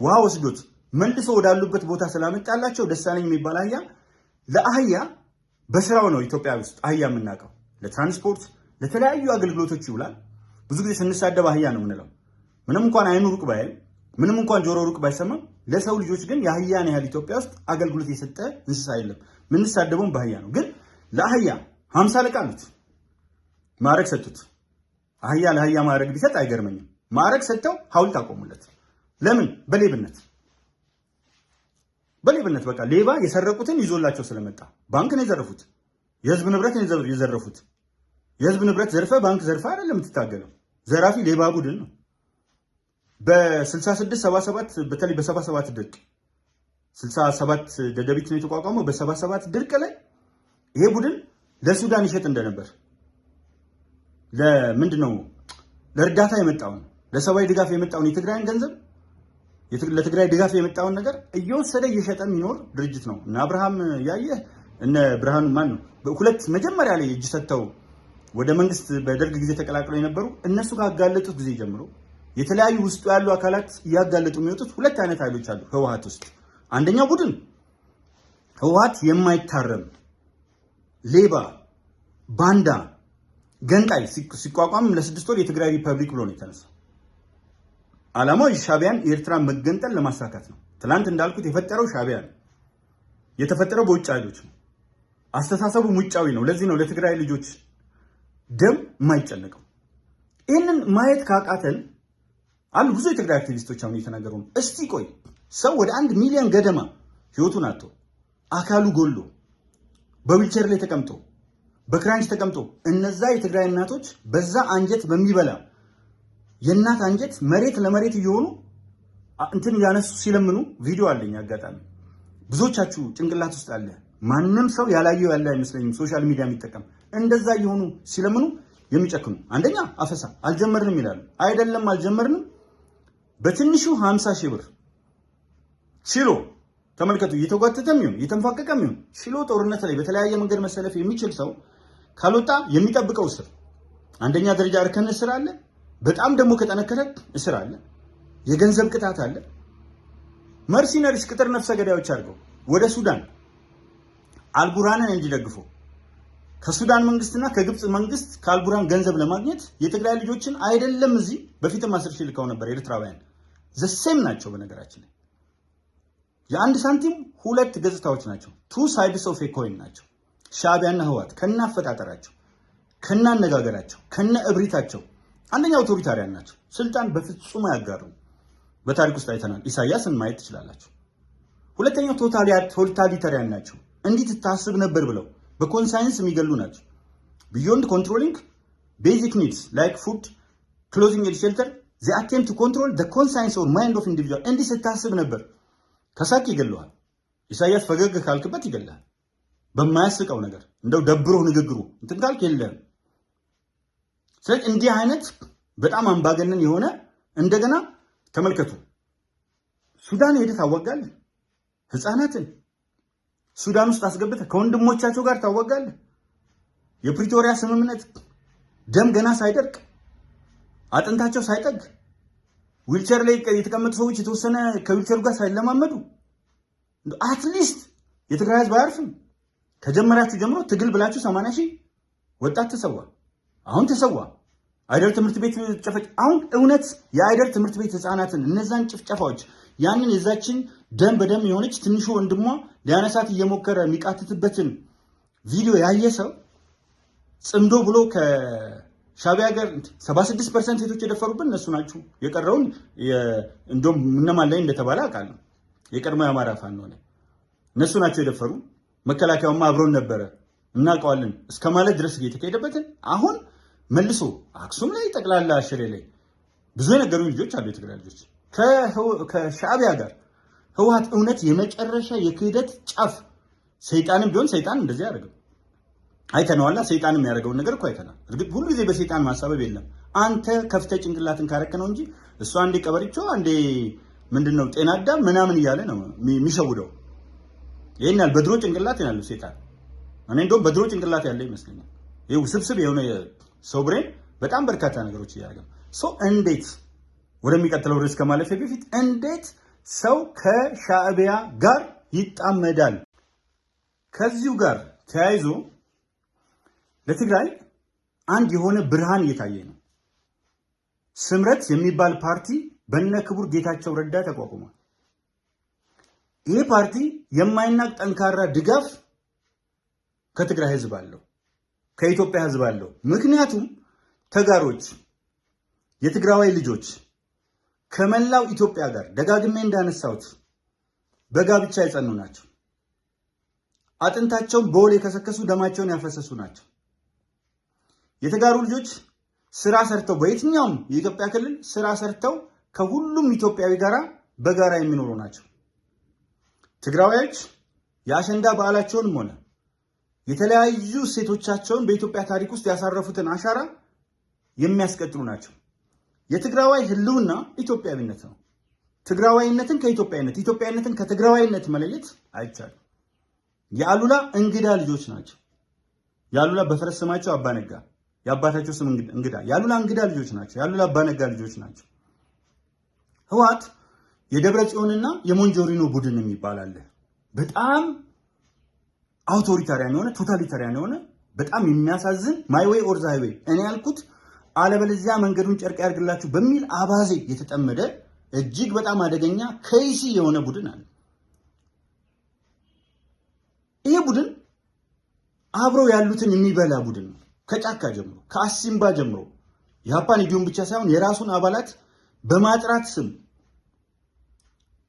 ውሃ ወስዶት መልሶ ወዳሉበት ቦታ ስላመጣላቸው ደሳለኝ የሚባል አህያ ለአህያ በስራው ነው ኢትዮጵያ ውስጥ አህያ የምናውቀው። ለትራንስፖርት ለተለያዩ አገልግሎቶች ይውላል። ብዙ ጊዜ ስንሳደብ አህያ ነው የምንለው። ምንም እንኳን አይኑ ሩቅ ባይል፣ ምንም እንኳን ጆሮ ሩቅ ባይሰማም ለሰው ልጆች ግን የአህያን ያህል ኢትዮጵያ ውስጥ አገልግሎት የሰጠ እንስሳ የለም። የምንሳደበውም በአህያ ነው። ግን ለአህያ 50 አለቃ አሉት፣ ማዕረግ ሰጡት። አህያ ለአህያ ማዕረግ ቢሰጥ አይገርመኝም። ማዕረግ ሰጥተው ሐውልት አቆሙለት። ለምን? በሌብነት በቃ ሌባ የሰረቁትን ይዞላቸው ስለመጣ። ባንክ ነው የዘረፉት፣ የህዝብ ንብረት ነው የዘረፉት። የህዝብ ንብረት ዘርፈ ባንክ ዘርፈ አይደለም የምትታገለው። ዘራፊ ሌባ ቡድን ነው። በ66 77 በተለይ በ77 ድርቅ 67 ደደቢት ነው የተቋቋመው። በ77 ድርቅ ላይ ይሄ ቡድን ለሱዳን ይሸጥ እንደነበር ለምንድነው ለእርዳታ የመጣውን ለሰብአዊ ድጋፍ የመጣውን የትግራይን ገንዘብ ለትግራይ ድጋፍ የመጣውን ነገር እየወሰደ እየሸጠ የሚኖር ድርጅት ነው። እና አብርሃም ያየህ እነ ብርሃኑ ማን ነው በሁለት መጀመሪያ ላይ እጅ ሰጥተው ወደ መንግስት በደርግ ጊዜ ተቀላቅለው የነበሩ እነሱ ካጋለጡት ጊዜ ጀምሮ የተለያዩ ውስጡ ያሉ አካላት እያጋለጡ የሚወጡት ሁለት አይነት ኃይሎች አሉ ህወሓት ውስጥ። አንደኛው ቡድን ህወሓት የማይታረም ሌባ፣ ባንዳ፣ ገንጣይ ሲቋቋም ለ6 ወር የትግራይ ሪፐብሊክ ብሎ ነው የተነሳው። ዓላማው ሻዕቢያን የኤርትራን መገንጠል ለማሳካት ነው። ትናንት እንዳልኩት የፈጠረው ሻዕቢያ ነው። የተፈጠረው በውጭ ኃይሎች ነው። አስተሳሰቡ ውጫዊ ነው። ለዚህ ነው ለትግራይ ልጆች ደም የማይጨነቀው። ይህንን ማየት ካቃተን አሉ ብዙ የትግራይ አክቲቪስቶች አሁን እየተናገሩ ነው። እስቲ ቆይ ሰው ወደ 1 ሚሊዮን ገደማ ህይወቱን አጥቶ አካሉ ጎሎ በዊልቸር ላይ ተቀምጦ በክራንች ተቀምጦ እነዛ የትግራይ እናቶች በዛ አንጀት በሚበላ የእናት አንጀት መሬት ለመሬት እየሆኑ እንትን ያነሱ ሲለምኑ ቪዲዮ አለኝ። አጋጣሚ ብዙዎቻችሁ ጭንቅላት ውስጥ አለ። ማንም ሰው ያላየው ያለ አይመስለኝም። ሶሻል ሚዲያ የሚጠቀም እንደዛ እየሆኑ ሲለምኑ የሚጨክኑ አንደኛ አፈሳ አልጀመርንም ይላሉ። አይደለም አልጀመርንም፣ በትንሹ 50 ሺህ ብር ሽሎ ተመልከቱ። እየተጓተተም ይሁን እየተንፋቀቀም ይሁን ሽሎ ጦርነት ላይ በተለያየ መንገድ መሰለፍ የሚችል ሰው ካልወጣ የሚጠብቀው እስር አንደኛ ደረጃ እርከን እስር አለ። በጣም ደግሞ ከጠነከረ እስር አለ። የገንዘብ ቅጣት አለ። መርሲነሪስ ቅጥር ነፍሰ ገዳዮች አድርገው ወደ ሱዳን አልቡራንን እንዲደግፉ ከሱዳን መንግስትና ከግብጽ መንግስት ከአልቡራን ገንዘብ ለማግኘት የትግራይ ልጆችን አይደለም እዚህ በፊትም 10 ሺህ ልከው ነበር። ኤርትራውያን ዘሴም ናቸው። በነገራችን ላይ የአንድ ሳንቲም ሁለት ገጽታዎች ናቸው። ቱ ሳይድስ ኦፍ ኤ ኮይን ናቸው። ሻዕቢያና ህወሓት ከነ አፈጣጠራቸው፣ ከነ አነጋገራቸው፣ ከነ እብሪታቸው አንደኛ አውቶሪታሪያን ናቸው። ስልጣን በፍጹም አያጋሩም። በታሪክ ውስጥ አይተናል። ኢሳያስን ማየት ትችላላችሁ። ሁለተኛው ቶታሊታሪያን ናቸው። እንዴት ታስብ ነበር ብለው በኮንሳይንስ የሚገሉ ናቸው። ቢዮንድ ኮንትሮሊንግ basic needs like food, clothing and shelter, they attempt to control the conscience or mind of individual. እንዲህ ስታስብ ነበር ከሳቅ ይገለዋል። ኢሳያስ ፈገግ ካልክበት ይገላል። በማያስቀው ነገር እንደው ደብሮ ንግግሩ እንትን ካልክ የለም። ስለዚህ እንዲህ አይነት በጣም አምባገነን የሆነ እንደገና ተመልከቱ፣ ሱዳን ሄደህ ታዋጋለህ። ህፃናትን ሱዳን ውስጥ አስገብተህ ከወንድሞቻቸው ጋር ታዋጋለህ። የፕሪቶሪያ ስምምነት ደም ገና ሳይደርቅ አጥንታቸው ሳይጠግ ዊልቸር ላይ የተቀመጡ ሰዎች የተወሰነ ከዊልቸሩ ጋር ሳይለማመዱ አትሊስት የትግራይ ህዝብ አያርፍም። ከጀመራችሁ ጀምሮ ትግል ብላችሁ 80 ሺህ ወጣት ተሰዋ። አሁን ተሰዋ። አይደር ትምህርት ቤት ጨፈጭ። አሁን እውነት የአይደር ትምህርት ቤት ህፃናትን እነዛን ጭፍጨፋዎች ያንን የዛችን ደም በደም የሆነች ትንሹ ወንድሟ ሊያነሳት እየሞከረ የሚቃትትበትን ቪዲዮ ያየ ሰው ጽምዶ ብሎ ከሻቢያ ጋር 76% ሴቶች የደፈሩብን እነሱ ናቸው። የቀረውን እንደውም እነማን ላይ እንደተባለ አውቃለሁ። የቀድሞ የአማራ ፋኖ ነው እነሱ ናቸው የደፈሩ። መከላከያውማ አብሮን ነበረ እናውቀዋለን እስከማለት ድረስ እየተካሄደበትን አሁን መልሶ አክሱም ላይ ጠቅላላ ሽሬ ላይ ብዙ የነገሩ ልጆች አሉ። የትግራይ ልጆች ከሻቢያ ጋር ህወሓት እውነት የመጨረሻ የክህደት ጫፍ ሰይጣንም ቢሆን ሰይጣን እንደዚህ ያደርገው አይተናዋላ። ሰይጣንም የሚያደርገውን ነገር እኮ አይተናል። እርግጥ ሁሉ ጊዜ በሰይጣን ማሳበብ የለም። አንተ ከፍተ ጭንቅላትን ካረከ ነው እንጂ እሱ አንዴ ቀበሪቾ አንዴ ምንድነው ጤና አዳም ምናምን እያለ ነው የሚሸውደው። ይሄን ያህል በድሮ ጭንቅላት ያለው ሰይጣን እኔ እንደውም በድሮ ጭንቅላት ያለ ይመስለኛል። ይሄ ውስብስብ የሆነ ሰው ብሬን በጣም በርካታ ነገሮች እያደረገ ሰው እንዴት ወደሚቀጥለው ርዕስ ከማለፌ በፊት እንዴት ሰው ከሻዕቢያ ጋር ይጣመዳል? ከዚሁ ጋር ተያይዞ ለትግራይ አንድ የሆነ ብርሃን እየታየ ነው። ስምረት የሚባል ፓርቲ በነ ክቡር ጌታቸው ረዳ ተቋቁሟል። ይህ ፓርቲ የማይናቅ ጠንካራ ድጋፍ ከትግራይ ህዝብ አለው፣ ከኢትዮጵያ ህዝብ አለው። ምክንያቱም ተጋሮች የትግራዋይ ልጆች ከመላው ኢትዮጵያ ጋር ደጋግሜ እንዳነሳሁት በጋብቻ የጸኑ ናቸው። አጥንታቸውን በወል የከሰከሱ ደማቸውን ያፈሰሱ ናቸው። የተጋሩ ልጆች ስራ ሰርተው በየትኛውም የኢትዮጵያ ክልል ስራ ሰርተው ከሁሉም ኢትዮጵያዊ ጋር በጋራ የሚኖሩ ናቸው። ትግራዋዮች የአሸንዳ በዓላቸውንም ሆነ የተለያዩ ሴቶቻቸውን በኢትዮጵያ ታሪክ ውስጥ ያሳረፉትን አሻራ የሚያስቀጥሉ ናቸው። የትግራዋይ ህልውና ኢትዮጵያዊነት ነው። ትግራዋይነትን ከኢትዮጵያዊነት፣ ኢትዮጵያዊነትን ከትግራዋይነት መለየት አይቻልም። የአሉላ እንግዳ ልጆች ናቸው። የአሉላ በፈረስ ስማቸው አባነጋ፣ የአባታቸው ስም እንግዳ። የአሉላ እንግዳ ልጆች ናቸው። የአሉላ አባነጋ ልጆች ናቸው። ህወሓት የደብረ ጽዮንና የሞንጆሪኖ ቡድን የሚባል አለ። በጣም አውቶሪታሪያን የሆነ ቶታሊታሪያን የሆነ በጣም የሚያሳዝን ማይ ዌይ ኦር ዘ ሃይዌይ እኔ ያልኩት አለበለዚያ መንገዱን ጨርቅ ያርግላችሁ በሚል አባዜ የተጠመደ እጅግ በጣም አደገኛ ከይሲ የሆነ ቡድን አለ። ይሄ ቡድን አብረው ያሉትን የሚበላ ቡድን ነው። ከጫካ ጀምሮ ከአሲምባ ጀምሮ የሀፓን ኢዲዮን ብቻ ሳይሆን የራሱን አባላት በማጥራት ስም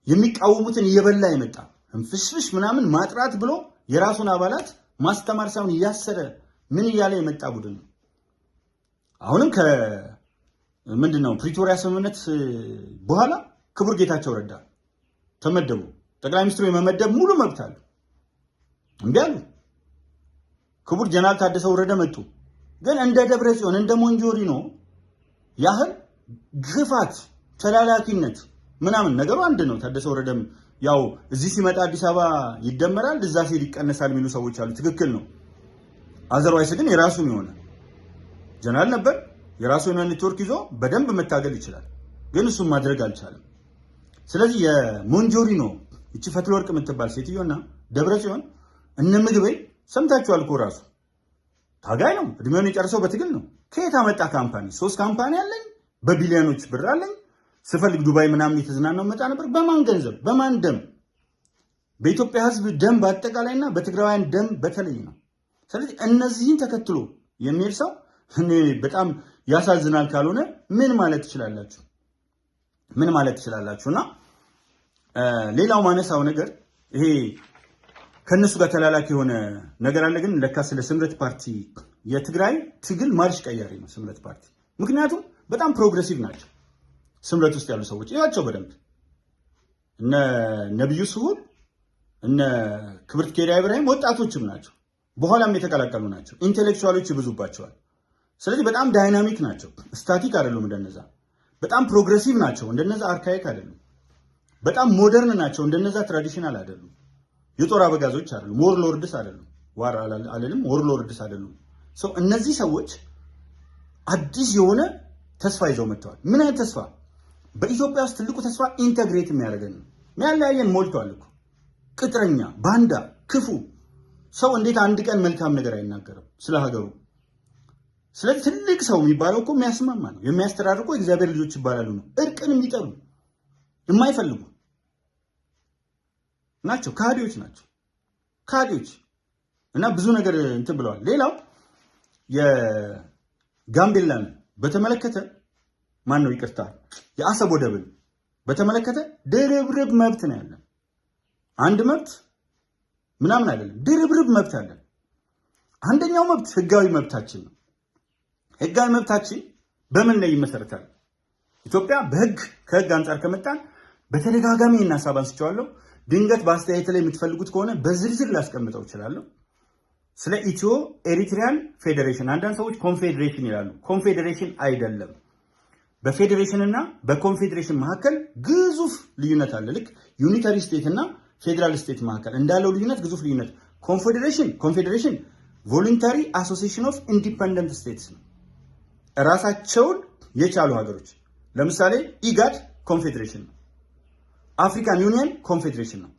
የሚቃወሙትን እየበላ የመጣ እንፍሽፍሽ ምናምን ማጥራት ብሎ የራሱን አባላት ማስተማር ሳይሆን እያሰረ ምን እያለ የመጣ ቡድን ነው። አሁንም ምንድነው ፕሪቶሪያ ስምምነት በኋላ ክቡር ጌታቸው ረዳ ተመደቡ። ጠቅላይ ሚኒስትሩ የመመደብ ሙሉ መብት አለ። እምቢ አሉ። ክቡር ጀነራል ታደሰ ወረደ መጡ። ግን እንደ ደብረ ጽዮን እንደ ሞንጆሪኖ ያህል ግፋት ተላላኪነት ምናምን ነገሩ አንድ ነው። ታደሰ ወረደም ያው እዚህ ሲመጣ አዲስ አበባ ይደመራል እዛ ሲሄድ ይቀነሳል የሚሉ ሰዎች አሉ። ትክክል ነው። አዘርዋይስ ግን የራሱን የሆነ ጀነራል ነበር። የራሱ የሆነ ኔትወርክ ይዞ በደንብ መታገል ይችላል። ግን እሱም ማድረግ አልቻለም። ስለዚህ የሞንጆሪኖ እቺ ፈትለወርቅ የምትባል ሴትዮና ደብረጽዮን እነ ምግበይ ሰምታችኋል እኮ ራሱ ታጋይ ነው። እድሜውን የጨርሰው በትግል ነው። ከየት አመጣ ካምፓኒ? 3 ካምፓኒ አለኝ፣ በቢሊዮኖች ብር አለኝ፣ ስፈልግ ዱባይ ምናምን የተዝናናው መጣ ነበር። በማን ገንዘብ በማን ደም? በኢትዮጵያ ሕዝብ ደም በአጠቃላይና በትግራውያን ደም በተለይ ነው። ስለዚህ እነዚህን ተከትሎ የሚሄድ ሰው እኔ በጣም ያሳዝናል። ካልሆነ ምን ማለት ትችላላችሁ? ምን ማለት ትችላላችሁና ሌላው ማነሳው ነገር ይሄ ከነሱ ጋር ተላላኪ የሆነ ነገር አለ። ግን ለካ ስለ ስምረት ፓርቲ የትግራይ ትግል ማርሽ ቀያሪ ነው ስምረት ፓርቲ። ምክንያቱም በጣም ፕሮግሬሲቭ ናቸው ስምረት ውስጥ ያሉ ሰዎች ይዋቸው በደንብ እነ ነብዩ ስሁል እነ ክብርት ኬሪያ ኢብራሂም ወጣቶችም ናቸው፣ በኋላም የተቀላቀሉ ናቸው። ኢንቴሌክቹዋሎች ይብዙባቸዋል። ስለዚህ በጣም ዳይናሚክ ናቸው። ስታቲክ አይደሉም እንደነዛ። በጣም ፕሮግሬሲቭ ናቸው እንደነዛ። አርካይክ አይደሉም። በጣም ሞደርን ናቸው እንደነዛ። ትራዲሽናል አይደሉም። የጦር አበጋዞች አይደሉም። ዎርሎርድስ አይደሉም። ዋር አለልም ዎርሎርድስ አይደሉም። ሰው እነዚህ ሰዎች አዲስ የሆነ ተስፋ ይዘው መጥተዋል። ምን አይነት ተስፋ? በኢትዮጵያ ውስጥ ትልቁ ተስፋ ኢንተግሬት የሚያደርገን ነው። የሚያለያየን ሞልቷል እኮ ቅጥረኛ፣ ባንዳ፣ ክፉ ሰው እንዴት አንድ ቀን መልካም ነገር አይናገርም ስለ ሀገሩ? ስለዚህ ትልቅ ሰው የሚባለው እኮ የሚያስማማ ነው። የሚያስተዳድር እግዚአብሔር ልጆች ይባላሉ ነው። እርቅን የሚጠሉ የማይፈልጉ ናቸው። ካዲዎች ናቸው። ካዲዎች እና ብዙ ነገር እንትን ብለዋል። ሌላው የጋምቤላን በተመለከተ ማን ነው ይቅርታ፣ የአሰብ ወደብን በተመለከተ ድርብርብ መብት ነው ያለን። አንድ መብት ምናምን አይደለም፣ ድርብርብ መብት አለን። አንደኛው መብት ህጋዊ መብታችን ነው። ህጋዊ መብታችን በምን ላይ ይመሰረታል? ኢትዮጵያ ከህግ አንጻር ከመጣን በተደጋጋሚ ሐሳብ አንስቼዋለሁ። ድንገት በአስተያየት ላይ የምትፈልጉት ከሆነ በዝርዝር ላስቀምጠው እችላለሁ። ስለ ኢትዮ ኤሪትሪያን ፌዴሬሽን አንዳንድ ሰዎች ኮንፌዴሬሽን ይላሉ። ኮንፌዴሬሽን አይደለም። በፌዴሬሽን እና በኮንፌዴሬሽን መካከል ግዙፍ ልዩነት አለ። ልክ ዩኒታሪ ስቴት እና ፌዴራል ስቴት መካከል እንዳለው ልዩነት ግዙፍ ልዩነት። ኮንፌዴሬሽን ቮሉንታሪ አሶሲዬሽን ኦፍ ኢንዲፔንደንት ስቴትስ ነው፣ ራሳቸውን የቻሉ ሀገሮች። ለምሳሌ ኢጋድ ኮንፌዴሬሽን ነው። አፍሪካን ዩኒየን ኮንፌዴሬሽን ነው።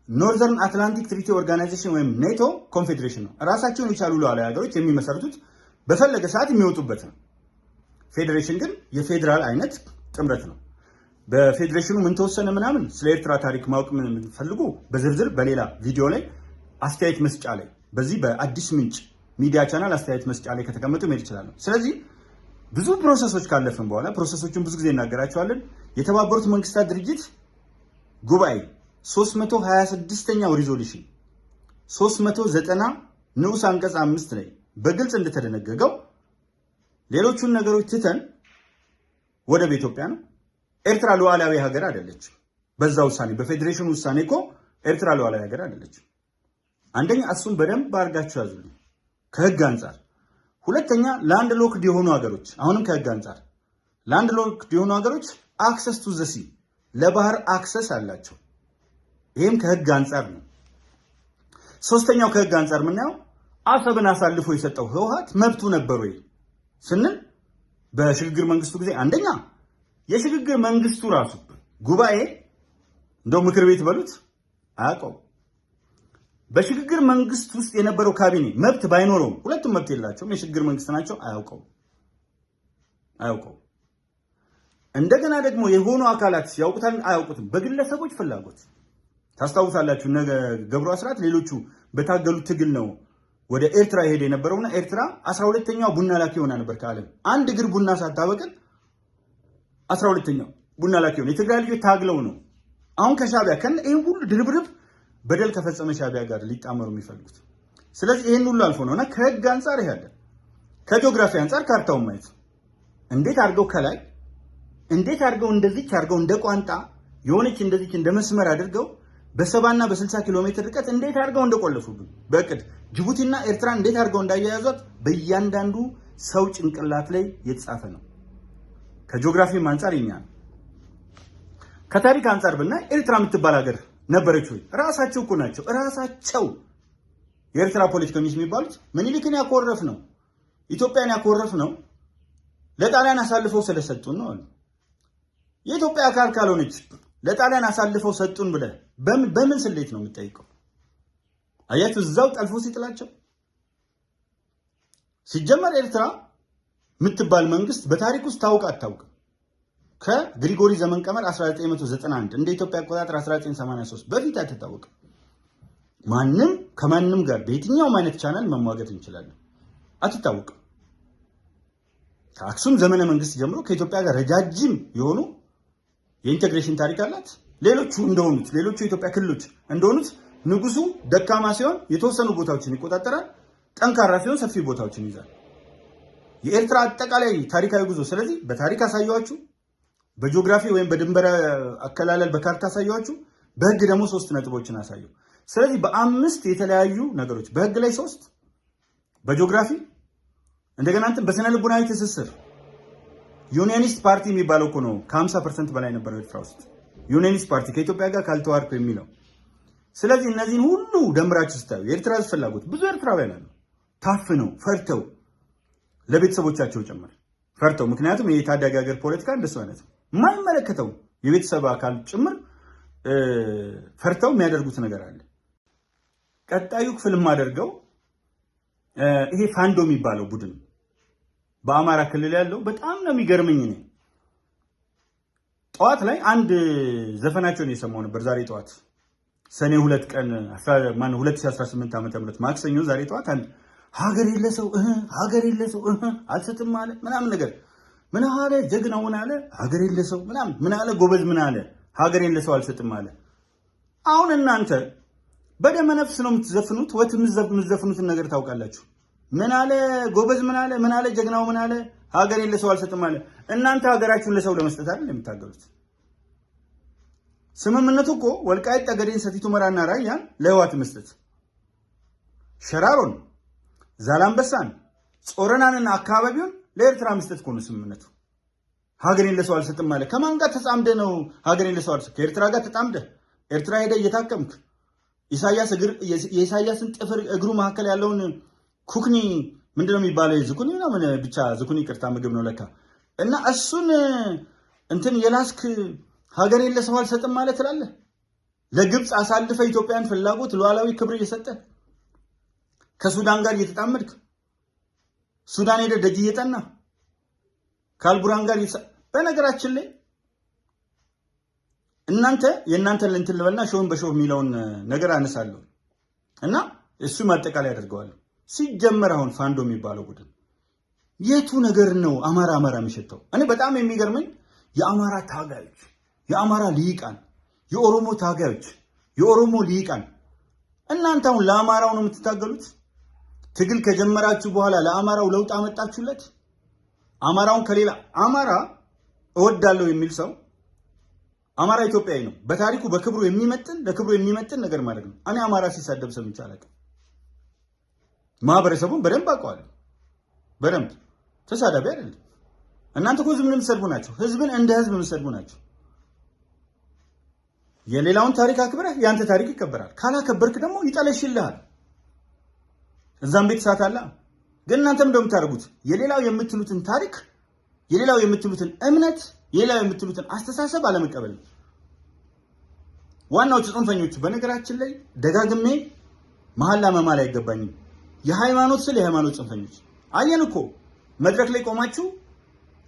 ኖርዘርን አትላንቲክ ትሪቲ ኦርጋናይዜሽን ወይም ኔቶ ኮንፌዴሬሽን ነው። ራሳቸውን የቻሉ ሉዓላዊ ሀገሮች የሚመሰርቱት በፈለገ ሰዓት የሚወጡበት ነው። ፌዴሬሽን ግን የፌዴራል አይነት ጥምረት ነው። በፌዴሬሽኑ ምን ተወሰነ ምናምን ስለ ኤርትራ ታሪክ ማወቅ የምትፈልጉ በዝርዝር በሌላ ቪዲዮ ላይ አስተያየት መስጫ ላይ በዚህ በአዲስ ምንጭ ሚዲያ ቻናል አስተያየት መስጫ ላይ ከተቀመጡ መሄድ ይችላሉ። ስለዚህ ብዙ ፕሮሰሶች ካለፍን በኋላ ፕሮሰሶቹን ብዙ ጊዜ እናገራቸዋለን። የተባበሩት መንግስታት ድርጅት ጉባኤ 326ኛው ሪዞሉሽን 390 ንዑስ አንቀጽ 5 ላይ በግልጽ እንደተደነገገው ሌሎቹን ነገሮች ትተን ወደ ኢትዮጵያ ነው። ኤርትራ ሉዓላዊ ሀገር አይደለች። በዛ ውሳኔ በፌዴሬሽኑ ውሳኔ እኮ ኤርትራ ሉዓላዊ ሀገር አይደለች። አንደኛ እሱን በደንብ አድርጋችሁ ያዙልኝ ከህግ አንጻር። ሁለተኛ ላንድ ሎክድ የሆኑ ሀገሮች አሁንም ከህግ አንጻር ላንድ ሎክድ የሆኑ ሀገሮች አክሰስ ቱ ዘ ሲ ለባህር አክሰስ አላቸው። ይሄም ከህግ አንጻር ነው። ሶስተኛው ከህግ አንጻር ምናየው አሰብን አሳልፎ የሰጠው ህወሓት መብቱ ነበር ወይ ስንል በሽግግር መንግስቱ ጊዜ አንደኛ የሽግግር መንግስቱ ራሱ ጉባኤ እንደው ምክር ቤት በሉት አያውቀው። በሽግግር መንግስት ውስጥ የነበረው ካቢኔ መብት ባይኖረውም ሁለቱም መብት የላቸውም፣ የሽግግር መንግስት ናቸው፣ አያውቀው። እንደገና ደግሞ የሆኑ አካላት ያውቁታል አያውቁትም፣ በግለሰቦች ፍላጎት ታስታውሳላችሁ። ነገ ገብሩ አስራት ሌሎቹ በታገሉት ትግል ነው ወደ ኤርትራ ሄደ የነበረውና ኤርትራ 12ኛው ቡና ላኪ ሆና ነበር ከዓለም። አንድ እግር ቡና ሳታበቅል 12ኛው ቡና ላኪ ሆነ። የትግራይ ልጆች ታግለው ነው አሁን ከሻቢያ ይሄን ሁሉ ድርብርብ በደል ከፈጸመ ሻቢያ ጋር ሊጣመሩ የሚፈልጉት። ስለዚህ ይሄን ሁሉ አልፎ ነውና ከህግ አንጻር ይሄዳል። ከጂኦግራፊ አንጻር ካርታውን ማየት እንዴት አድርገው ከላይ እንዴት አድርገው እንደዚች አድርገው እንደ ቋንጣ የሆነች እንደዚች እንደ መስመር አድርገው በ70 እና በ60 ኪሎ ሜትር ርቀት እንዴት አድርገው እንደቆለፉብን በእቅድ ጅቡቲና ኤርትራ እንዴት አድርገው እንዳያያዟት በእያንዳንዱ ሰው ጭንቅላት ላይ የተጻፈ ነው። ከጂኦግራፊም አንጻር ይኛ ከታሪክ አንጻር ብናይ ኤርትራ የምትባል ሀገር ነበረች ወይ? ራሳቸው እኮ ናቸው ራሳቸው የኤርትራ ፖለቲከኞች የሚባሉት ምኒልክን ያኮረፍ ነው ኢትዮጵያን ያኮረፍ ነው ለጣሊያን አሳልፈው ስለሰጡን ነው አሉ። የኢትዮጵያ አካል ካልሆነች ለጣሊያን አሳልፈው ሰጡን ብለ በምን ስሌት ነው የምትጠይቀው? አያችሁ እዛው ጠልፎ ሲጥላቸው። ሲጀመር ኤርትራ የምትባል መንግስት በታሪክ ውስጥ ታውቃ አታውቅም። ከግሪጎሪ ዘመን ቀመር 1991 እንደ ኢትዮጵያ አቆጣጠር 1983 በፊት አትታወቅም። ማንም ከማንም ጋር በየትኛውም አይነት ቻናል መሟገት እንችላለን። አትታወቅም። ከአክሱም ዘመነ መንግስት ጀምሮ ከኢትዮጵያ ጋር ረጃጅም የሆኑ የኢንቴግሬሽን ታሪክ አላት። ሌሎቹ የኢትዮጵያ ክልሎች እንደሆኑት ንጉሱ ደካማ ሲሆን የተወሰኑ ቦታዎችን ይቆጣጠራል። ጠንካራ ሲሆን ሰፊ ቦታዎችን ይዛል። የኤርትራ አጠቃላይ ታሪካዊ ጉዞ። ስለዚህ በታሪክ አሳየዋችሁ፣ በጂኦግራፊ ወይም በድንበር አከላለል በካርታ አሳየዋችሁ፣ በህግ ደግሞ 3 ነጥቦችን አሳየው። ስለዚህ በ5 የተለያዩ ነገሮች በህግ ላይ 3 በጂኦግራፊ እንደገና እንትን በስነ ልቡናዊ ትስስር ዩኒየኒስት ፓርቲ የሚባለው እኮ ነው ከ50% በላይ ነበረው ኤርትራ ውስጥ ዩኒየኒስት ፓርቲ ከኢትዮጵያ ጋር ካልተዋርኩ የሚለው። ስለዚህ እነዚህን ሁሉ ደምራችሁ ስታዩ የኤርትራ ፍላጎት ብዙ ኤርትራውያን አሉ ታፍነው ፈርተው ለቤተሰቦቻቸው ጭምር ፈርተው፣ ምክንያቱም የታዳጊ ሀገር ፖለቲካ እንደሱ አይነት የማይመለከተው የቤተሰብ አካል ጭምር ፈርተው የሚያደርጉት ነገር አለ። ቀጣዩ ክፍል የማደርገው ይሄ ፋንዶ የሚባለው ቡድን በአማራ ክልል ያለው በጣም ነው የሚገርመኝ። እኔ ጠዋት ላይ አንድ ዘፈናቸውን የሰማው ነበር። ዛሬ ጠዋት ሰኔ 2 ቀን 2018 ዓ.ም ማክሰኞ ዛሬ ጠዋት አንድ ሀገር የለሰው ሀገር የለሰው አልሰጥም አለ ምናምን ነገር ምን አለ ጀግናው ምን አለ ሀገር የለሰው ምናምን ምን አለ ጎበዝ ምን አለ ሀገር የለሰው አልሰጥም አለ። አሁን እናንተ በደመ ነፍስ ነው የምትዘፍኑት ወት የምትዘፍኑትን ነገር ታውቃላችሁ። ምን አለ ጎበዝ ምን አለ ጀግናው ምን አለ ሀገር የለሰው አልሰጥም አለ። እናንተ ሀገራችሁን ለሰው ለመስጠት አይደል የምታገሉት? ስምምነቱ እኮ ወልቃይት ጠገዴን ሰቲት ሁመራና ራያን ለህዋት መስጠት፣ ሸራሮን ዛላምበሳን ጾረናንና አካባቢውን ለኤርትራ መስጠት እኮ ነው ስምምነቱ። ሀገሬን ለሰው አልሰጥም ማለት ከማን ጋር ተጻምደ ነው? ሀገሬን ለሰው አልሰጥ ከኤርትራ ጋር ተጣምደ ኤርትራ ሄደ እየታከምክ የኢሳያስን ጥፍር እግሩ መካከል ያለውን ኩክኒ ምንድነው የሚባለው? ዝኩኒ ነው ምን ብቻ ዝኩኒ ቅርታ ምግብ ነው ለካ። እና እሱን እንትን የላስክ ሀገሬን ለሰው አልሰጥም ማለት ትላለህ። ለግብፅ አሳልፈ ኢትዮጵያን ፍላጎት ሉዓላዊ ክብር እየሰጠ ከሱዳን ጋር እየተጣመድክ ሱዳን ሄደ ደጅ እየጠና ከአልቡራን ጋር በነገራችን ላይ እናንተ የእናንተ እንትን ልበልና ሾህን በሾህ የሚለውን ነገር አነሳለሁ እና እሱ ማጠቃላይ አደርገዋለሁ። ሲጀመር አሁን ፋንዶ የሚባለው ቡድን የቱ ነገር ነው አማራ የሚሸተው? እኔ በጣም የሚገርመኝ የአማራ ታጋዮች፣ የአማራ ልሂቃን፣ የኦሮሞ ታጋዮች፣ የኦሮሞ ልሂቃን እናንተ አሁን ለአማራው ነው የምትታገሉት? ትግል ከጀመራችሁ በኋላ ለአማራው ለውጥ አመጣችሁለት? አማራውን ከሌላ አማራ እወዳለሁ የሚል ሰው አማራ ኢትዮጵያዊ ነው በታሪኩ በክብሩ የሚመጥን ለክብሩ የሚመጥን ነገር ማለት ነው። እኔ አማራ ሲሳደብ ሰምቼ አላውቅም። ማህበረሰቡን በደንብ አውቀዋለሁ። በደንብ ተሳዳቢ አይደለም። እናንተ እኮ ዝም የምትሰድቡ ናቸው። ህዝብን እንደ ህዝብ የምትሰድቡ ናቸው። የሌላውን ታሪክ አክብረህ ያንተ ታሪክ ይከበራል። ካላከበርክ ደግሞ ይጠለሽልሃል። እዛም ቤት ሳታላ ግን እናንተም እንደምታደርጉት የሌላው የምትሉትን ታሪክ፣ የሌላው የምትሉትን እምነት፣ የሌላው የምትሉትን አስተሳሰብ አለመቀበል። ዋናዎቹ ጽንፈኞቹ በነገራችን ላይ ደጋግሜ መሐላ መማል አይገባኝም። የሃይማኖት ስለ የሃይማኖት ጽንፈኞች አየን እኮ መድረክ ላይ ቆማችሁ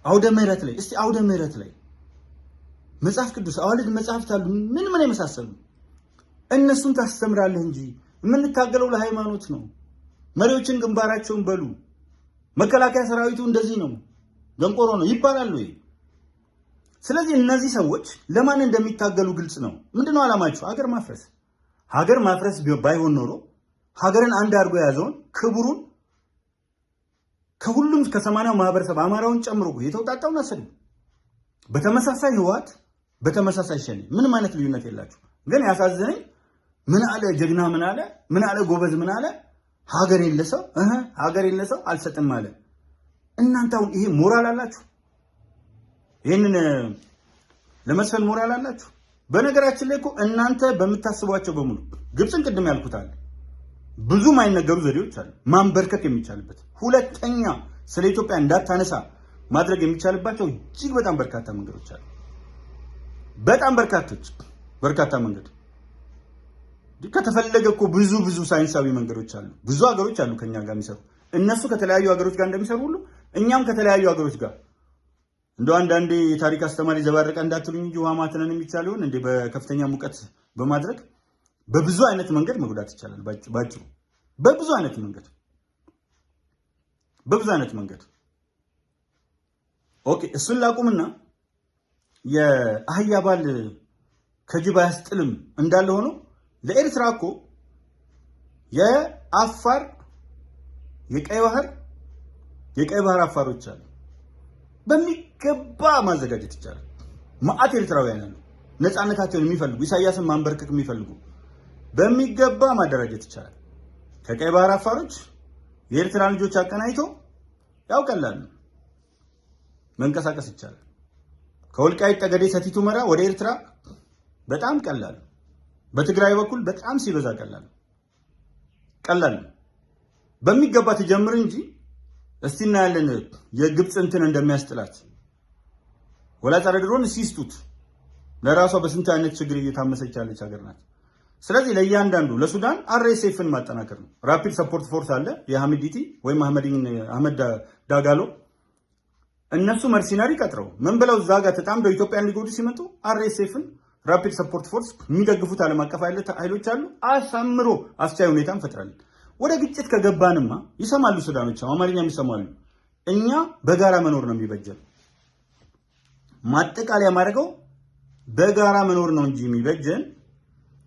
አውደ ምህረት ላይ እስቲ አውደ ምህረት ላይ መጽሐፍ ቅዱስ አዋልድ መጽሐፍት አሉ ምን የመሳሰሉ እነሱን ታስተምራለህ እንጂ የምንታገለው ለሃይማኖት ነው። መሪዎችን ግንባራቸውን በሉ። መከላከያ ሰራዊቱ እንደዚህ ነው ደንቆሮ ነው ይባላሉ። ስለዚህ እነዚህ ሰዎች ለማን እንደሚታገሉ ግልጽ ነው። ምንድነው ዓላማቸው? ሀገር ማፍረስ ባይሆን ኖሮ ሀገርን አንድ አድርጎ የያዘውን ክብሩን ከሁሉም ከ80ው ማህበረሰብ አማራውን ጨምሮ የተውጣጣውን አሰዱ። በተመሳሳይ ህወሓት በተመሳሳይ ሸኔ ምንም አይነት ልዩነት የላቸው። ግን ያሳዘነኝ ምን አለ ጀግና ምን አለ ጎበዝ ምን አለ ሀገር የለሰው አልሰጥም አለ። እናንተ አሁን ይሄ ሞራል አላችሁ? ይሄንን ለመስፈን ሞራል አላችሁ? በነገራችን ላይ እኮ እናንተ በምታስቧቸው በሙሉ ግብፅን ቅድም ያልኩት አለ ብዙ ማይነገሩ ዘዴዎች አሉ ማንበርከክ የሚቻልበት። ሁለተኛ ስለ ኢትዮጵያ እንዳታነሳ ማድረግ የሚቻልባቸው እጅግ በጣም በርካታ መንገዶች አሉ። በጣም በርካታ መንገድ ከተፈለገ እኮ ብዙ ሳይንሳዊ መንገዶች አሉ። ብዙ ሀገሮች አሉ ከኛ ጋር የሚሰሩ። እነሱ ከተለያዩ ሀገሮች ጋር እንደሚሰሩ ሁሉ እኛም ከተለያዩ ሀገሮች ጋር እንደው አንዳንዴ የታሪክ አስተማሪ ዘባረቀ እንዳትሉኝ እንጂ ውሃ ማተነን የሚቻል ይሆን እንዴ? በከፍተኛ ሙቀት በማድረግ በብዙ አይነት መንገድ መጉዳት ይቻላል። ባጭሩ በብዙ አይነት መንገድ ኦኬ። እሱን ላቁምና የአህያ ባል ከጅብ አያስጥልም እንዳለ ሆኖ ለኤርትራ እኮ የአፋር የቀይ ባህር አፋሮች አሉ። በሚገባ ማዘጋጀት ይቻላል። ማአት ኤርትራውያን አሉ ነፃነታቸውን የሚፈልጉ ኢሳያስን ማንበርከክ የሚፈልጉ በሚገባ ማደራጀት ይቻላል። ከቀይ ባህር አፋሮች የኤርትራ ልጆች አቀናይቶ ያውቀላል መንቀሳቀስ ይቻላል። ከወልቃይት ጠገዴ ሰቲት ሁመራ ወደ ኤርትራ በጣም ቀላል፣ በትግራይ በኩል በጣም ሲበዛ ቀላል በሚገባ ትጀምር እንጂ እስቲ እናያለን የግብጽ እንትን እንደሚያስጥላት ወላ ድሮን ሲስቱት ለራሷ በስንት አይነት ችግር እየታመሰች ያለች ሀገር ናት። ስለዚህ ለእያንዳንዱ ለሱዳን አርኤስኤፍን ማጠናከር ነው። ራፒድ ሰፖርት ፎርስ አለ የሐሚዲቲ ወይም አህመድ ዳጋሎ እነሱ መርሲናሪ ቀጥረው ምን ብለው እዛ ጋር ተጣምደው ኢትዮጵያን ሊጎዱ ሲመጡ አርኤስኤፍን ራፒድ ሰፖርት ፎርስ የሚደግፉት ዓለም አቀፍ ኃይሎች አሉ። አሳምሮ አስቻይ ሁኔታ እንፈጥራለን። ወደ ግጭት ከገባንማ ይሰማሉ ሱዳኖች፣ አማርኛም ይሰማሉ። እኛ በጋራ መኖር ነው የሚበጀን። ማጠቃለያ ማድረገው በጋራ መኖር ነው እንጂ የሚበጀን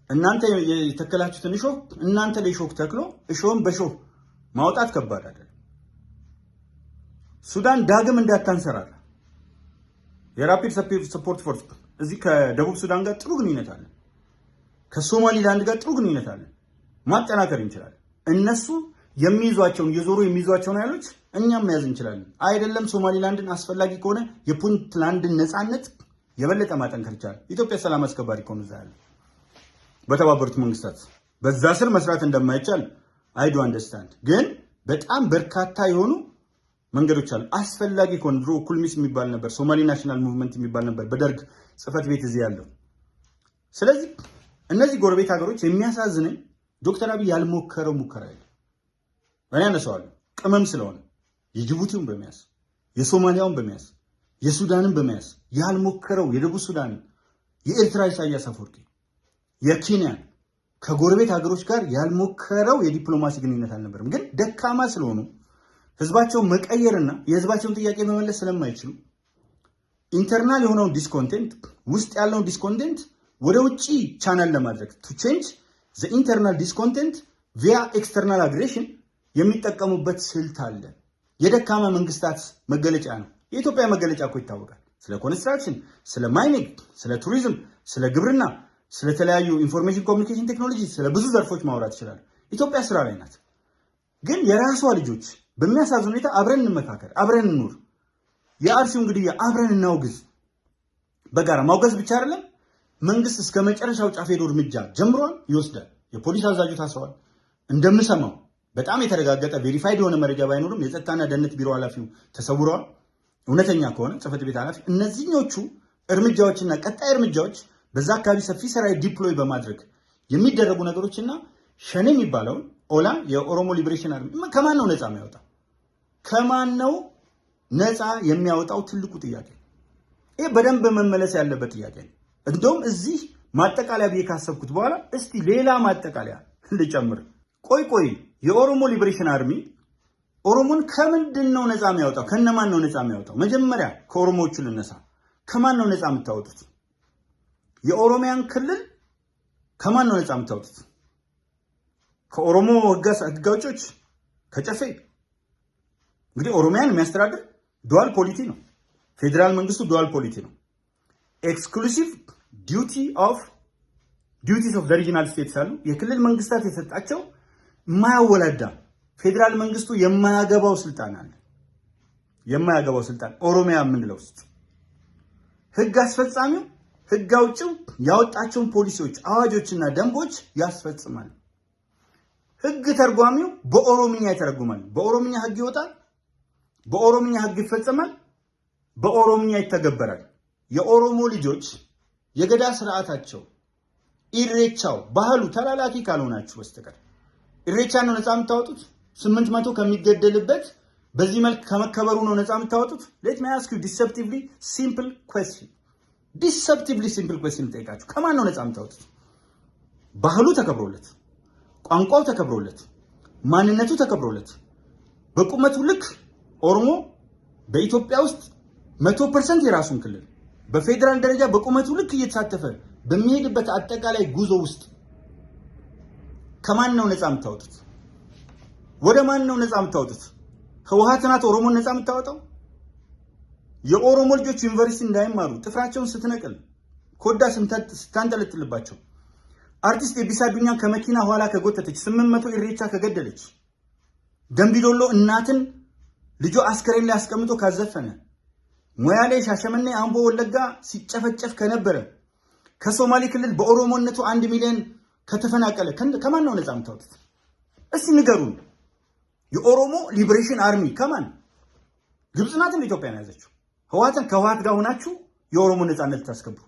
እናንተ የተከላችሁትን እሾህ እናንተ ላይ እሾህ ተክሎ እሾህን በእሾህ ማውጣት ከባድ አይደለም። ሱዳን ዳግም እንዳታንሰራራ የራፒድ ሰፖርት ፎርስ እዚህ ከደቡብ ሱዳን ጋር ጥሩ ግንኙነት አለ፣ ከሶማሊላንድ ጋር ጥሩ ግንኙነት አለ። ማጠናከር እንችላለን። እነሱ የሚይዟቸውን የዞሩ የሚይዟቸውን ኃይሎች እኛም መያዝ እንችላለን። አይደለም ሶማሊላንድን አስፈላጊ ከሆነ የፑንትላንድን ነፃነት የበለጠ ማጠንከር ይቻላል። ኢትዮጵያ ሰላም አስከባሪ ከሆነ እዛ ያለ በተባበሩት መንግስታት በዛ ስር መስራት እንደማይቻል አይዱ አንደርስታንድ። ግን በጣም በርካታ የሆኑ መንገዶች አሉ። አስፈላጊ ከሆነ ድሮ ኩልሚስ የሚባል ነበር፣ ሶማሊ ናሽናል ሙቭመንት የሚባል ነበር በደርግ ጽህፈት ቤት እዚህ ያለው። ስለዚህ እነዚህ ጎረቤት ሀገሮች የሚያሳዝነኝ ዶክተር አብይ ያልሞከረው ሙከራ የለም። እኔ አነሳዋለሁ ቅመም ስለሆነ የጅቡቲውን በመያዝ የሶማሊያውን በመያዝ የሱዳንን በመያዝ ያልሞከረው የደቡብ ሱዳን የኤርትራ ኢሳያስ አፈወርቂ የኬንያ ከጎረቤት ሀገሮች ጋር ያልሞከረው የዲፕሎማሲ ግንኙነት አልነበረም። ግን ደካማ ስለሆኑ ህዝባቸውን መቀየርና የህዝባቸውን ጥያቄ መመለስ ስለማይችሉ ኢንተርናል የሆነውን ዲስኮንቴንት ውስጥ ያለውን ዲስኮንቴንት ወደ ውጪ ቻናል ለማድረግ ቱ ቼንጅ ዘ ኢንተርናል ዲስኮንቴንት ቪያ ኤክስተርናል አግሬሽን የሚጠቀሙበት ስልት አለ። የደካማ መንግስታት መገለጫ ነው። የኢትዮጵያ መገለጫ እኮ ይታወቃል። ስለ ኮንስትራክሽን፣ ስለ ማይኒንግ፣ ስለ ቱሪዝም፣ ስለ ግብርና፣ ስለተለያዩ ኢንፎርሜሽን ኮሚኒኬሽን ቴክኖሎጂ፣ ስለ ብዙ ዘርፎች ማውራት ይችላል። ኢትዮጵያ ስራ ላይ ናት። ግን የራሷ ልጆች በሚያሳዝን ሁኔታ አብረን እንመካከር፣ አብረን እንኑር፣ የአርሲው እንግዲህ አብረን እናውግዝ። በጋራ ማውገዝ ብቻ አይደለም፣ መንግስት እስከ መጨረሻው ጫፍ ሄዶ እርምጃ ጀምሯል፣ ይወስዳል። የፖሊስ አዛዡ ታስረዋል። እንደምሰማው በጣም የተረጋገጠ ቬሪፋይድ የሆነ መረጃ ባይኖርም የጸጥታና ደህንነት ቢሮ ኃላፊው ተሰውረዋል። እውነተኛ ከሆነ ጽህፈት ቤት ኃላፊ እነዚህኞቹ እርምጃዎችና ቀጣይ እርምጃዎች በዛ አካባቢ ሰፊ ሰራዊት ዲፕሎይ በማድረግ የሚደረጉ ነገሮችና ሸኔ የሚባለውን ኦላ የኦሮሞ ሊበሬሽን አርሚ ከማን ነው ነፃ የሚያወጣው? ከማን ነው ነፃ የሚያወጣው? ትልቁ ጥያቄ ይሄ በደንብ መመለስ ያለበት ጥያቄ ነው። እንደውም እዚህ ማጠቃለያ ብዬ ካሰብኩት በኋላ እስቲ ሌላ ማጠቃለያ ልጨምር። ቆይ የኦሮሞ ሊበሬሽን አርሚ ኦሮሞን ከምንድን ነው ነፃ የሚያወጣው? ከነማን ነው ነፃ የሚያወጣው? መጀመሪያ ከኦሮሞዎቹ ልነሳ። ከማን ነው ነፃ የምታወጡት? የኦሮሚያን ክልል ከማን ነው ነፃ የምታወጡት? ከኦሮሞ ህግ አውጪዎች፣ ከጨፌ። እንግዲህ ኦሮሚያን የሚያስተዳድር ዱዋል ፖሊቲ ነው። ፌዴራል መንግስቱ ዱዋል ፖሊቲ ነው። ኤክስክሉሲቭ ዲዩቲስ ኦፍ ሪጂናል ስቴትስ አሉ። የክልል መንግስታት የሰጣቸው የማያወላዳ ፌዴራል መንግስቱ የማያገባው ስልጣን አለ። የማያገባው ስልጣን ኦሮሚያ የምንለው ውስጥ ህግ አስፈጻሚው ህግ አውጪው ያወጣቸውን ፖሊሲዎች፣ አዋጆችና ደንቦች ያስፈጽማል። ህግ ተርጓሚው በኦሮምኛ ይተረጉማል። በኦሮምኛ ህግ ይወጣል፣ በኦሮምኛ ህግ ይፈጸማል፣ በኦሮምኛ ይተገበራል። የኦሮሞ ልጆች የገዳ ስርዓታቸው ኢሬቻው ባህሉ ተላላኪ ካልሆናችሁ በስተቀር ኢሬቻ ነው ነፃ የምታወጡት? 800 ከሚገደልበት በዚህ መልክ ከመከበሩ ነው ነፃ የምታወጡት? ሌት ሚ አስክ ዩ ዲሰፕቲቭሊ ሲምፕል ኩዌስችን ጠይቃችሁ ከማን ነው ነፃ የምታወጡት? ባህሉ ተከብሮለት፣ ቋንቋው ተከብሮለት፣ ማንነቱ ተከብሮለት በቁመቱ ልክ ኦሮሞ በኢትዮጵያ ውስጥ 100% የራሱን ክልል በፌዴራል ደረጃ በቁመቱ ልክ እየተሳተፈ በሚሄድበት አጠቃላይ ጉዞ ውስጥ ከማን ነው ነፃ የምታወጡት? ወደ ማን ነው ነፃ የምታወጡት? ህወሓት ናት ኦሮሞን ነፃ የምታወጣው? የኦሮሞ ልጆች ዩኒቨርሲቲ እንዳይማሩ ጥፍራቸውን ስትነቅል ኮዳ ስታንጠለጥልባቸው አርቲስት ኤቢሳ አዱኛን ከመኪና ኋላ ከጎተተች 800 ኢሬቻ ከገደለች ደምቢዶሎ እናትን ልጆ አስከሬን ላይ አስቀምጦ ካዘፈነ ሞያሌ፣ ሻሸመኔ፣ አምቦ፣ ወለጋ ሲጨፈጨፍ ከነበረ ከሶማሌ ክልል በኦሮሞነቱ 1 ሚሊዮን ከተፈናቀለ ከማን ነው ነፃ የምታወጡት? እስቲ ንገሩን። የኦሮሞ ሊበሬሽን አርሚ ከማን? ግብጽ ናት ኢትዮጵያን ያዘችው። ህወሓትን ከህወሓት ጋር ሆናችሁ የኦሮሞ ነፃነት ታስከብሩ።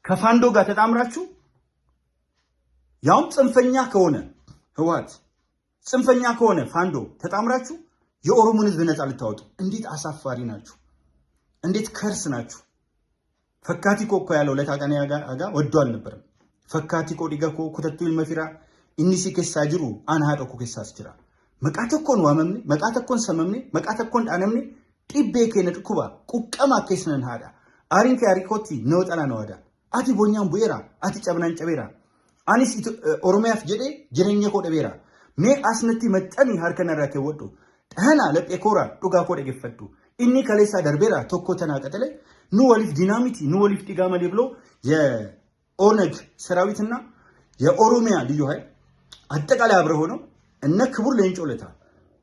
ከፋንዶ ጋር ተጣምራችሁ ያውም ጽንፈኛ ከሆነ ህወሓት ጽንፈኛ ከሆነ ፋንዶ ተጣምራችሁ የኦሮሞን ህዝብ ነፃ ልታወጡ። እንዴት አሳፋሪ ናችሁ! እንዴት ከርስ ናችሁ! ፈካቲ ኮኮ ያለው ለታቀኔ አጋ ወዶ አልነበረም። ፈካቲ ኮዲገኮ ኩተቱል መፊራ ኢኒሲ ከሳ ጅሩ አንሃቀኩ ከሳስ ጅራ መቃተኮን ዋመምኔ መቃተኮን ሰመምኔ መቃተኮን ዳነምኔ ጢቤ ከነጥኩባ ቁቀማ ከስነን ሃዳ አሪንከ ያሪኮቲ ነውጠና ነዋዳ አቲ ቦኛም ቡኤራ አቲ ጨብናን ጨቤራ አኒስ ኦሮሚያፍ ጀዴ ጀነኘ ኮደቤራ ሜ አስነቲ መጠኒ ሃርከና ራከ ወዶ ጠህና ለጴኮራ ዱጋ ኮደ ገፈቱ ኢኒ ከሌሳ ደርቤራ ቶኮ ተናቀጠለ ኑ ወሊፍ ዲናሚቲ ኑ ወሊፍ ዲጋመሌ ብሎ የኦነግ ሰራዊትና የኦሮሚያ ልዩ ኃይል አጠቃላይ አብረ ሆነው እነ ክቡር ሌንጮ ለታ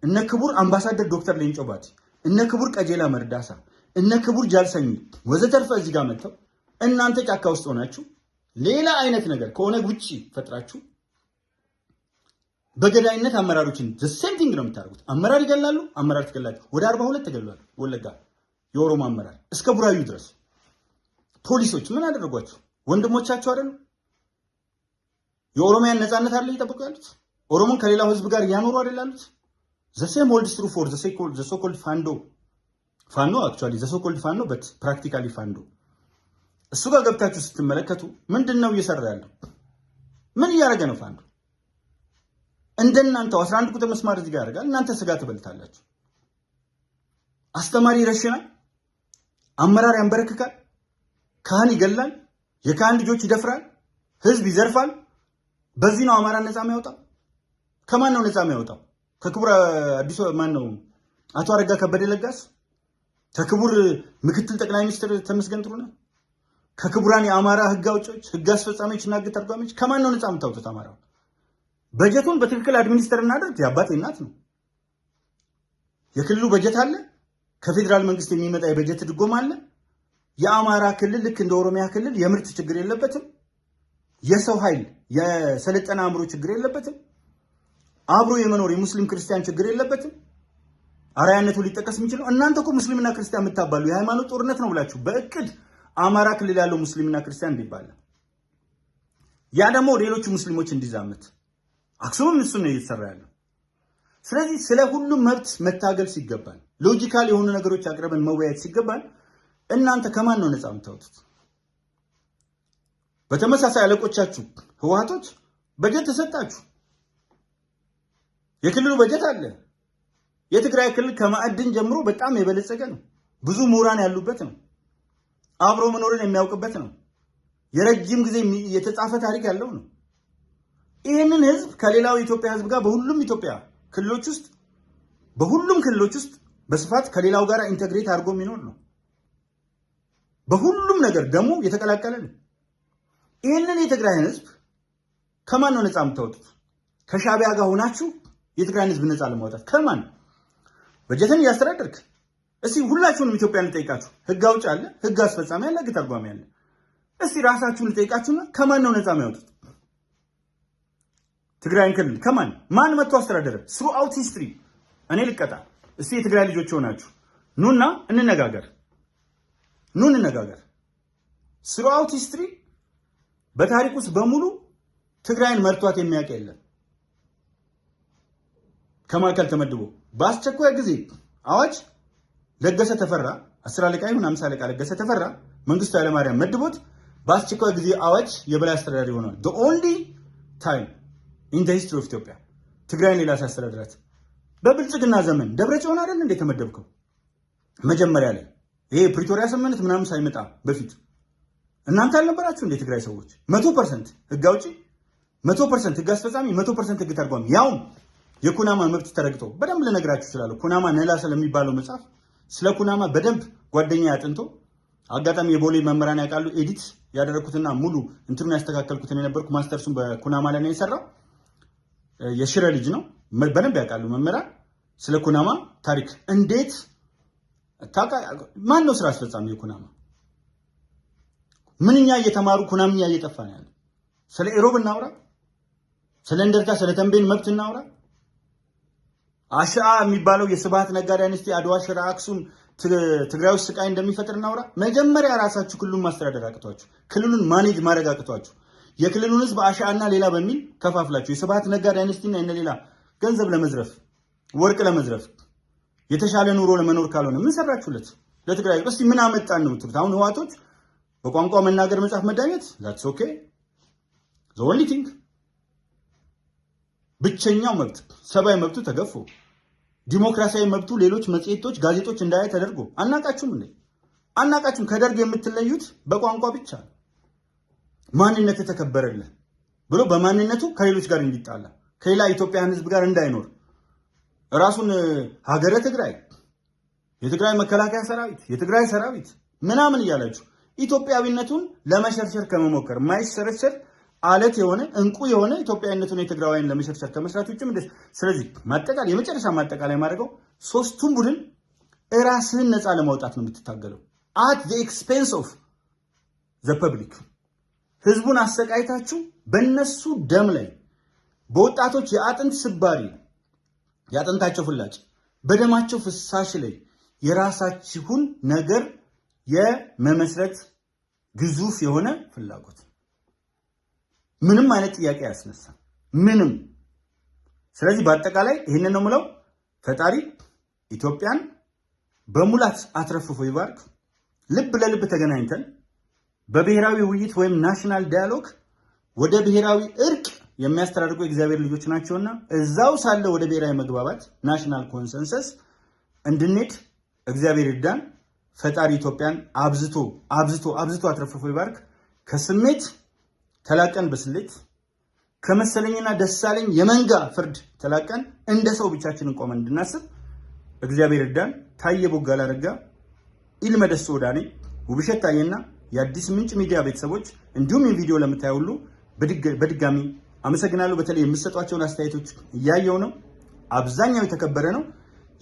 እነ ክቡር አምባሳደር ዶክተር ሌንጮ ባቲ እነ ክቡር ቀጀላ መርዳሳ እነ ክቡር ጃልሰኝ ወዘተርፈ እዚህ ጋር መጥተው እናንተ ጫካ ውስጥ ሆናችሁ ሌላ አይነት ነገር ከኦነግ ውጪ ፈጥራችሁ በገዳይነት አመራሮችን ዘሴም ቲንግ ነው የምታደርጉት። አመራር ይገላሉ፣ አመራር ትገላችሁ። ወደ 42 ተገሏል ወለጋ የኦሮሞ አመራር እስከ ቡራዩ ድረስ። ፖሊሶች ምን አደረጓቸው? ወንድሞቻቸው አይደሉ? የኦሮሚያን ነፃነት አይደል እየጠበቁ ያሉት? ኦሮሞን ከሌላው ህዝብ ጋር እያኖሩ አይደል ያሉት? the same holds true for the so-called ፋኖ actually the so-called ፋኖ but practically ፋኖ እሱ ጋር ገብታችሁ ስትመለከቱ ምንድነው እየሰራ ያለው? ምን እያደረገ ነው ፋኖ? እንደናንተው 11 ቁጥር መስማር እዚህ ጋር ያደርጋል። እናንተ ስጋ ትበልታላችሁ። አስተማሪ ይረሽናል፣ አመራር ያንበረክካል፣ ካህን ይገላል፣ የካህን ልጆች ይደፍራል፣ ህዝብ ይዘርፋል። በዚህ ነው አማራ ነፃ የሚያወጣው? ከማን ነው ነፃ የሚያወጣው? ከክቡር አዲሱ ማን ነው? አቶ አረጋ ከበደ ለጋስ? ከክቡር ምክትል ጠቅላይ ሚኒስትር ተመስገን ጥሩነህ? ከክቡራን የአማራ ህግ አውጪዎች፣ ህግ አስፈጻሚዎች እና ህግ ተርጓሚዎች ከማን ነው ነፃ የምታወጡት? አማራው በጀቱን በትክክል አድሚኒስተር እናደርግ። የአባቴ እናት ነው። የክልሉ በጀት አለ። ከፌዴራል መንግስት የሚመጣ የበጀት ድጎማ አለ። የአማራ ክልል ልክ እንደ ኦሮሚያ ክልል የምርት ችግር የለበትም። የሰው ኃይል የሰለጠነ አእምሮ ችግር የለበትም። አብሮ የመኖር የሙስሊም ክርስቲያን ችግር የለበትም። አራያነቱ ሊጠቀስ የሚችለው እናንተ እኮ ሙስሊምና ክርስቲያን የምታባሉ የሃይማኖት ጦርነት ነው ብላችሁ በእቅድ አማራ ክልል ያለው ሙስሊምና ክርስቲያን እንዲባል ያ ደግሞ ሌሎች ሙስሊሞች እንዲዛመት አክሱምም እሱ ነው እየተሰራ ያለው። ስለዚህ ስለ ሁሉም መብት መታገል ሲገባል፣ ሎጂካል የሆኑ ነገሮች አቅርበን መወያየት ሲገባል እናንተ ከማን ነው ነፃ የምታወጡት? በተመሳሳይ አለቆቻችሁ ህወሓቶች በጀት ተሰጣችሁ። የክልሉ በጀት አለ። የትግራይ ክልል ከማዕድን ጀምሮ በጣም የበለጸገ ነው። ብዙ ምሁራን ያሉበት ነው። አብሮ መኖርን የሚያውቅበት ነው። የረጅም ጊዜ የተጻፈ ታሪክ ያለው ነው። ይህንን ህዝብ ከሌላው የኢትዮጵያ ህዝብ ጋር በሁሉም ኢትዮጵያ ክልሎች ውስጥ በሁሉም ክልሎች ውስጥ በስፋት ከሌላው ጋር ኢንተግሬት አድርጎ የሚኖር ነው። በሁሉም ነገር ደግሞ የተቀላቀለ ነው። ይህንን የትግራይን ህዝብ ከማን ነው ነፃ የምታወጡት? ከሻዕቢያ ጋር ሆናችሁ የትግራይን ህዝብ ነፃ ለማውጣት ከማን? በጀትን እያስተዳደርክ እስቲ ሁላችሁንም ኢትዮጵያን ልጠይቃችሁ። ህግ አውጭ አለ፣ ህግ አስፈጻሚ አለ፣ ህግ ተርጓሚ አለ። እስቲ ራሳችሁን ልጠይቃችሁና ከማን ነው ነፃ የሚያወጡት? ትግራይን ክልል ከማን ማን መጥቶ አስተዳደረ? ስሩ አውት ሂስትሪ እኔ ልቀጣ። እስቲ የትግራይ ልጆች ሆናችሁ ኑና እንነጋገር፣ ኑ እንነጋገር። ስሩ አውት ሂስትሪ በታሪክ ውስጥ በሙሉ ትግራይን መርቷት የሚያውቅ የለም። ከማዕከል ተመድቦ በአስቸኳይ ጊዜ አዋጅ ለገሰ ተፈራ 10 አለቃ ይሁን 50 አለቃ ለገሰ ተፈራ መንግስቱ ኃይለማርያም መድቦት በአስቸኳይ ጊዜ አዋጅ የበላይ አስተዳዳሪ ሆኗል። the only time in the history of ኢትዮጵያ ትግራይን ሌላ ሲያስተዳድራት በብልጽግና ዘመን ደብረጽዮን አይደል እንደ ተመደብከው መጀመሪያ ላይ ይሄ ፕሪቶሪያ ስምምነት ምናምን ሳይመጣ በፊት እናንተ አልነበራችሁ እንደ ትግራይ ሰዎች 100% ህግ አውጪ 100% ህግ አስፈጻሚ 100% ህግ ተርጓሚ ያውም የኩናማ መብት ተረግጦ በደንብ ልነግራችሁ እችላለሁ። ኩናማ ነላ ስለሚባለው መጽሐፍ ስለ ኩናማ በደንብ ጓደኛ ያጥንቶ አጋጣሚ የቦሌ መምህራን ያውቃሉ። ኤዲት ያደረኩትና ሙሉ እንትኑን ያስተካከልኩትን የነበርኩ ማስተርሱን በኩናማ ላይ ነው የሰራው። የሽረ ልጅ ነው፣ በደንብ ያውቃሉ መምህራን ስለ ኩናማ ታሪክ። እንዴት ማን ነው ስራ አስፈጻሚ የኩናማ? ምንኛ እየተማሩ ኩናምኛ እየጠፋ ነው ያለ። ስለ ኢሮብ እናውራ፣ ስለ እንደርታ፣ ስለ ተንቤን መብት እናውራ። አሻአ የሚባለው የስብሃት ነጋ ዳይነስቲ አድዋ፣ ሽራ፣ አክሱም ትግራይ ውስጥ ስቃይ እንደሚፈጥር እናውራ። መጀመሪያ ራሳችሁ ክልሉን ማስተዳደር አቅቷችሁ፣ ክልሉን ማኔጅ ማድረግ አቅቷችሁ፣ የክልሉን ህዝብ አሻአና ሌላ በሚል ከፋፍላችሁ የስብሃት ነጋ ዳይነስቲና የነ ሌላ ገንዘብ ለመዝረፍ ወርቅ ለመዝረፍ የተሻለ ኑሮ ለመኖር ካልሆነ ምን ሰራችሁለት ለትግራይ? እስቲ ምን አመጣን ነው የምትሉት? አሁን ህዋቶች በቋንቋ መናገር መጻፍ መዳኘት that's okay the only thing ብቸኛው መብት ሰብአዊ መብቱ ተገፎ ዲሞክራሲያዊ መብቱ ሌሎች መጽሔቶች ጋዜጦች እንዳያይ ተደርጎ አናቃችሁም እንዴ? አናቃችሁም? ከደርግ የምትለዩት በቋንቋ ብቻ ማንነት ተከበረልህ ብሎ በማንነቱ ከሌሎች ጋር እንዲጣላ ከሌላ ኢትዮጵያን ህዝብ ጋር እንዳይኖር ራሱን ሀገረ ትግራይ የትግራይ መከላከያ ሰራዊት የትግራይ ሰራዊት ምናምን እያላችሁ ኢትዮጵያዊነቱን ለመሸርሸር ከመሞከር ማይሸርሸር አለት የሆነ እንቁ የሆነ ኢትዮጵያዊነቱን የትግራዋይን ለመሸርሸር ከመስራት ውጭ ምንድነው? ስለዚህ ማጠቃለያ የመጨረሻ ማጠቃለያ ማድረገው ሶስቱም ቡድን ራስህን ነፃ ለማውጣት ነው የምትታገለው at the expense of the public። ህዝቡን አሰቃይታችሁ በእነሱ ደም ላይ በወጣቶች የአጥንት ስባሪ ያጥንታቸው ፍላጭ በደማቸው ፍሳሽ ላይ የራሳችሁን ነገር የመመስረት ግዙፍ የሆነ ፍላጎት ምንም አይነት ጥያቄ ያስነሳል ምንም። ስለዚህ በአጠቃላይ ይሄንን ነው የምለው። ፈጣሪ ኢትዮጵያን በሙላት አትረፍፎ ይባርክ። ልብ ለልብ ተገናኝተን በብሔራዊ ውይይት ወይም ናሽናል ዳያሎግ ወደ ብሔራዊ እርቅ የሚያስተዳድሩ የእግዚአብሔር ልጆች ናቸውና እዛው ሳለ ወደ ብሔራዊ መግባባት ናሽናል ኮንሰንሰስ እንድንሄድ እግዚአብሔር ይርዳን። ፈጣሪ ኢትዮጵያን አብዝቶ አብዝቶ አብዝቶ አትረፍፎ ይባርክ። ከስሜት ተላቀን በስሌት ከመሰለኝና ደሳለኝ የመንጋ ፍርድ ተላቀን እንደ ሰው ብቻችንን ቆመን እንድናስብ እግዚአብሔር ይርዳን። ታየ ቦጋላ ረጋ፣ ኢልመደስ ወዳኔ፣ ውብሸት ታየና የአዲስ ምንጭ ሚዲያ ቤተሰቦች እንዲሁም የቪዲዮ ለምታዩ ሁሉ በድጋሚ አመሰግናለሁ። በተለይ የምትሰጧቸውን አስተያየቶች እያየው ነው። አብዛኛው የተከበረ ነው።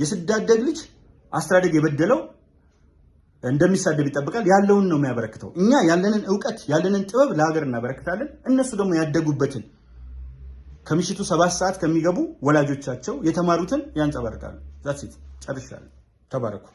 የስዳደግ ልጅ አስተዳደግ የበደለው እንደሚሳደብ ይጠብቃል። ያለውን ነው የሚያበረክተው። እኛ ያለንን ዕውቀት ያለንን ጥበብ ለሀገር እናበረክታለን። እነሱ ደግሞ ያደጉበትን ከምሽቱ 7 ሰዓት ከሚገቡ ወላጆቻቸው የተማሩትን ያንጸባርቃሉ። ዛት ጨርሻለሁ። ተባረኩ።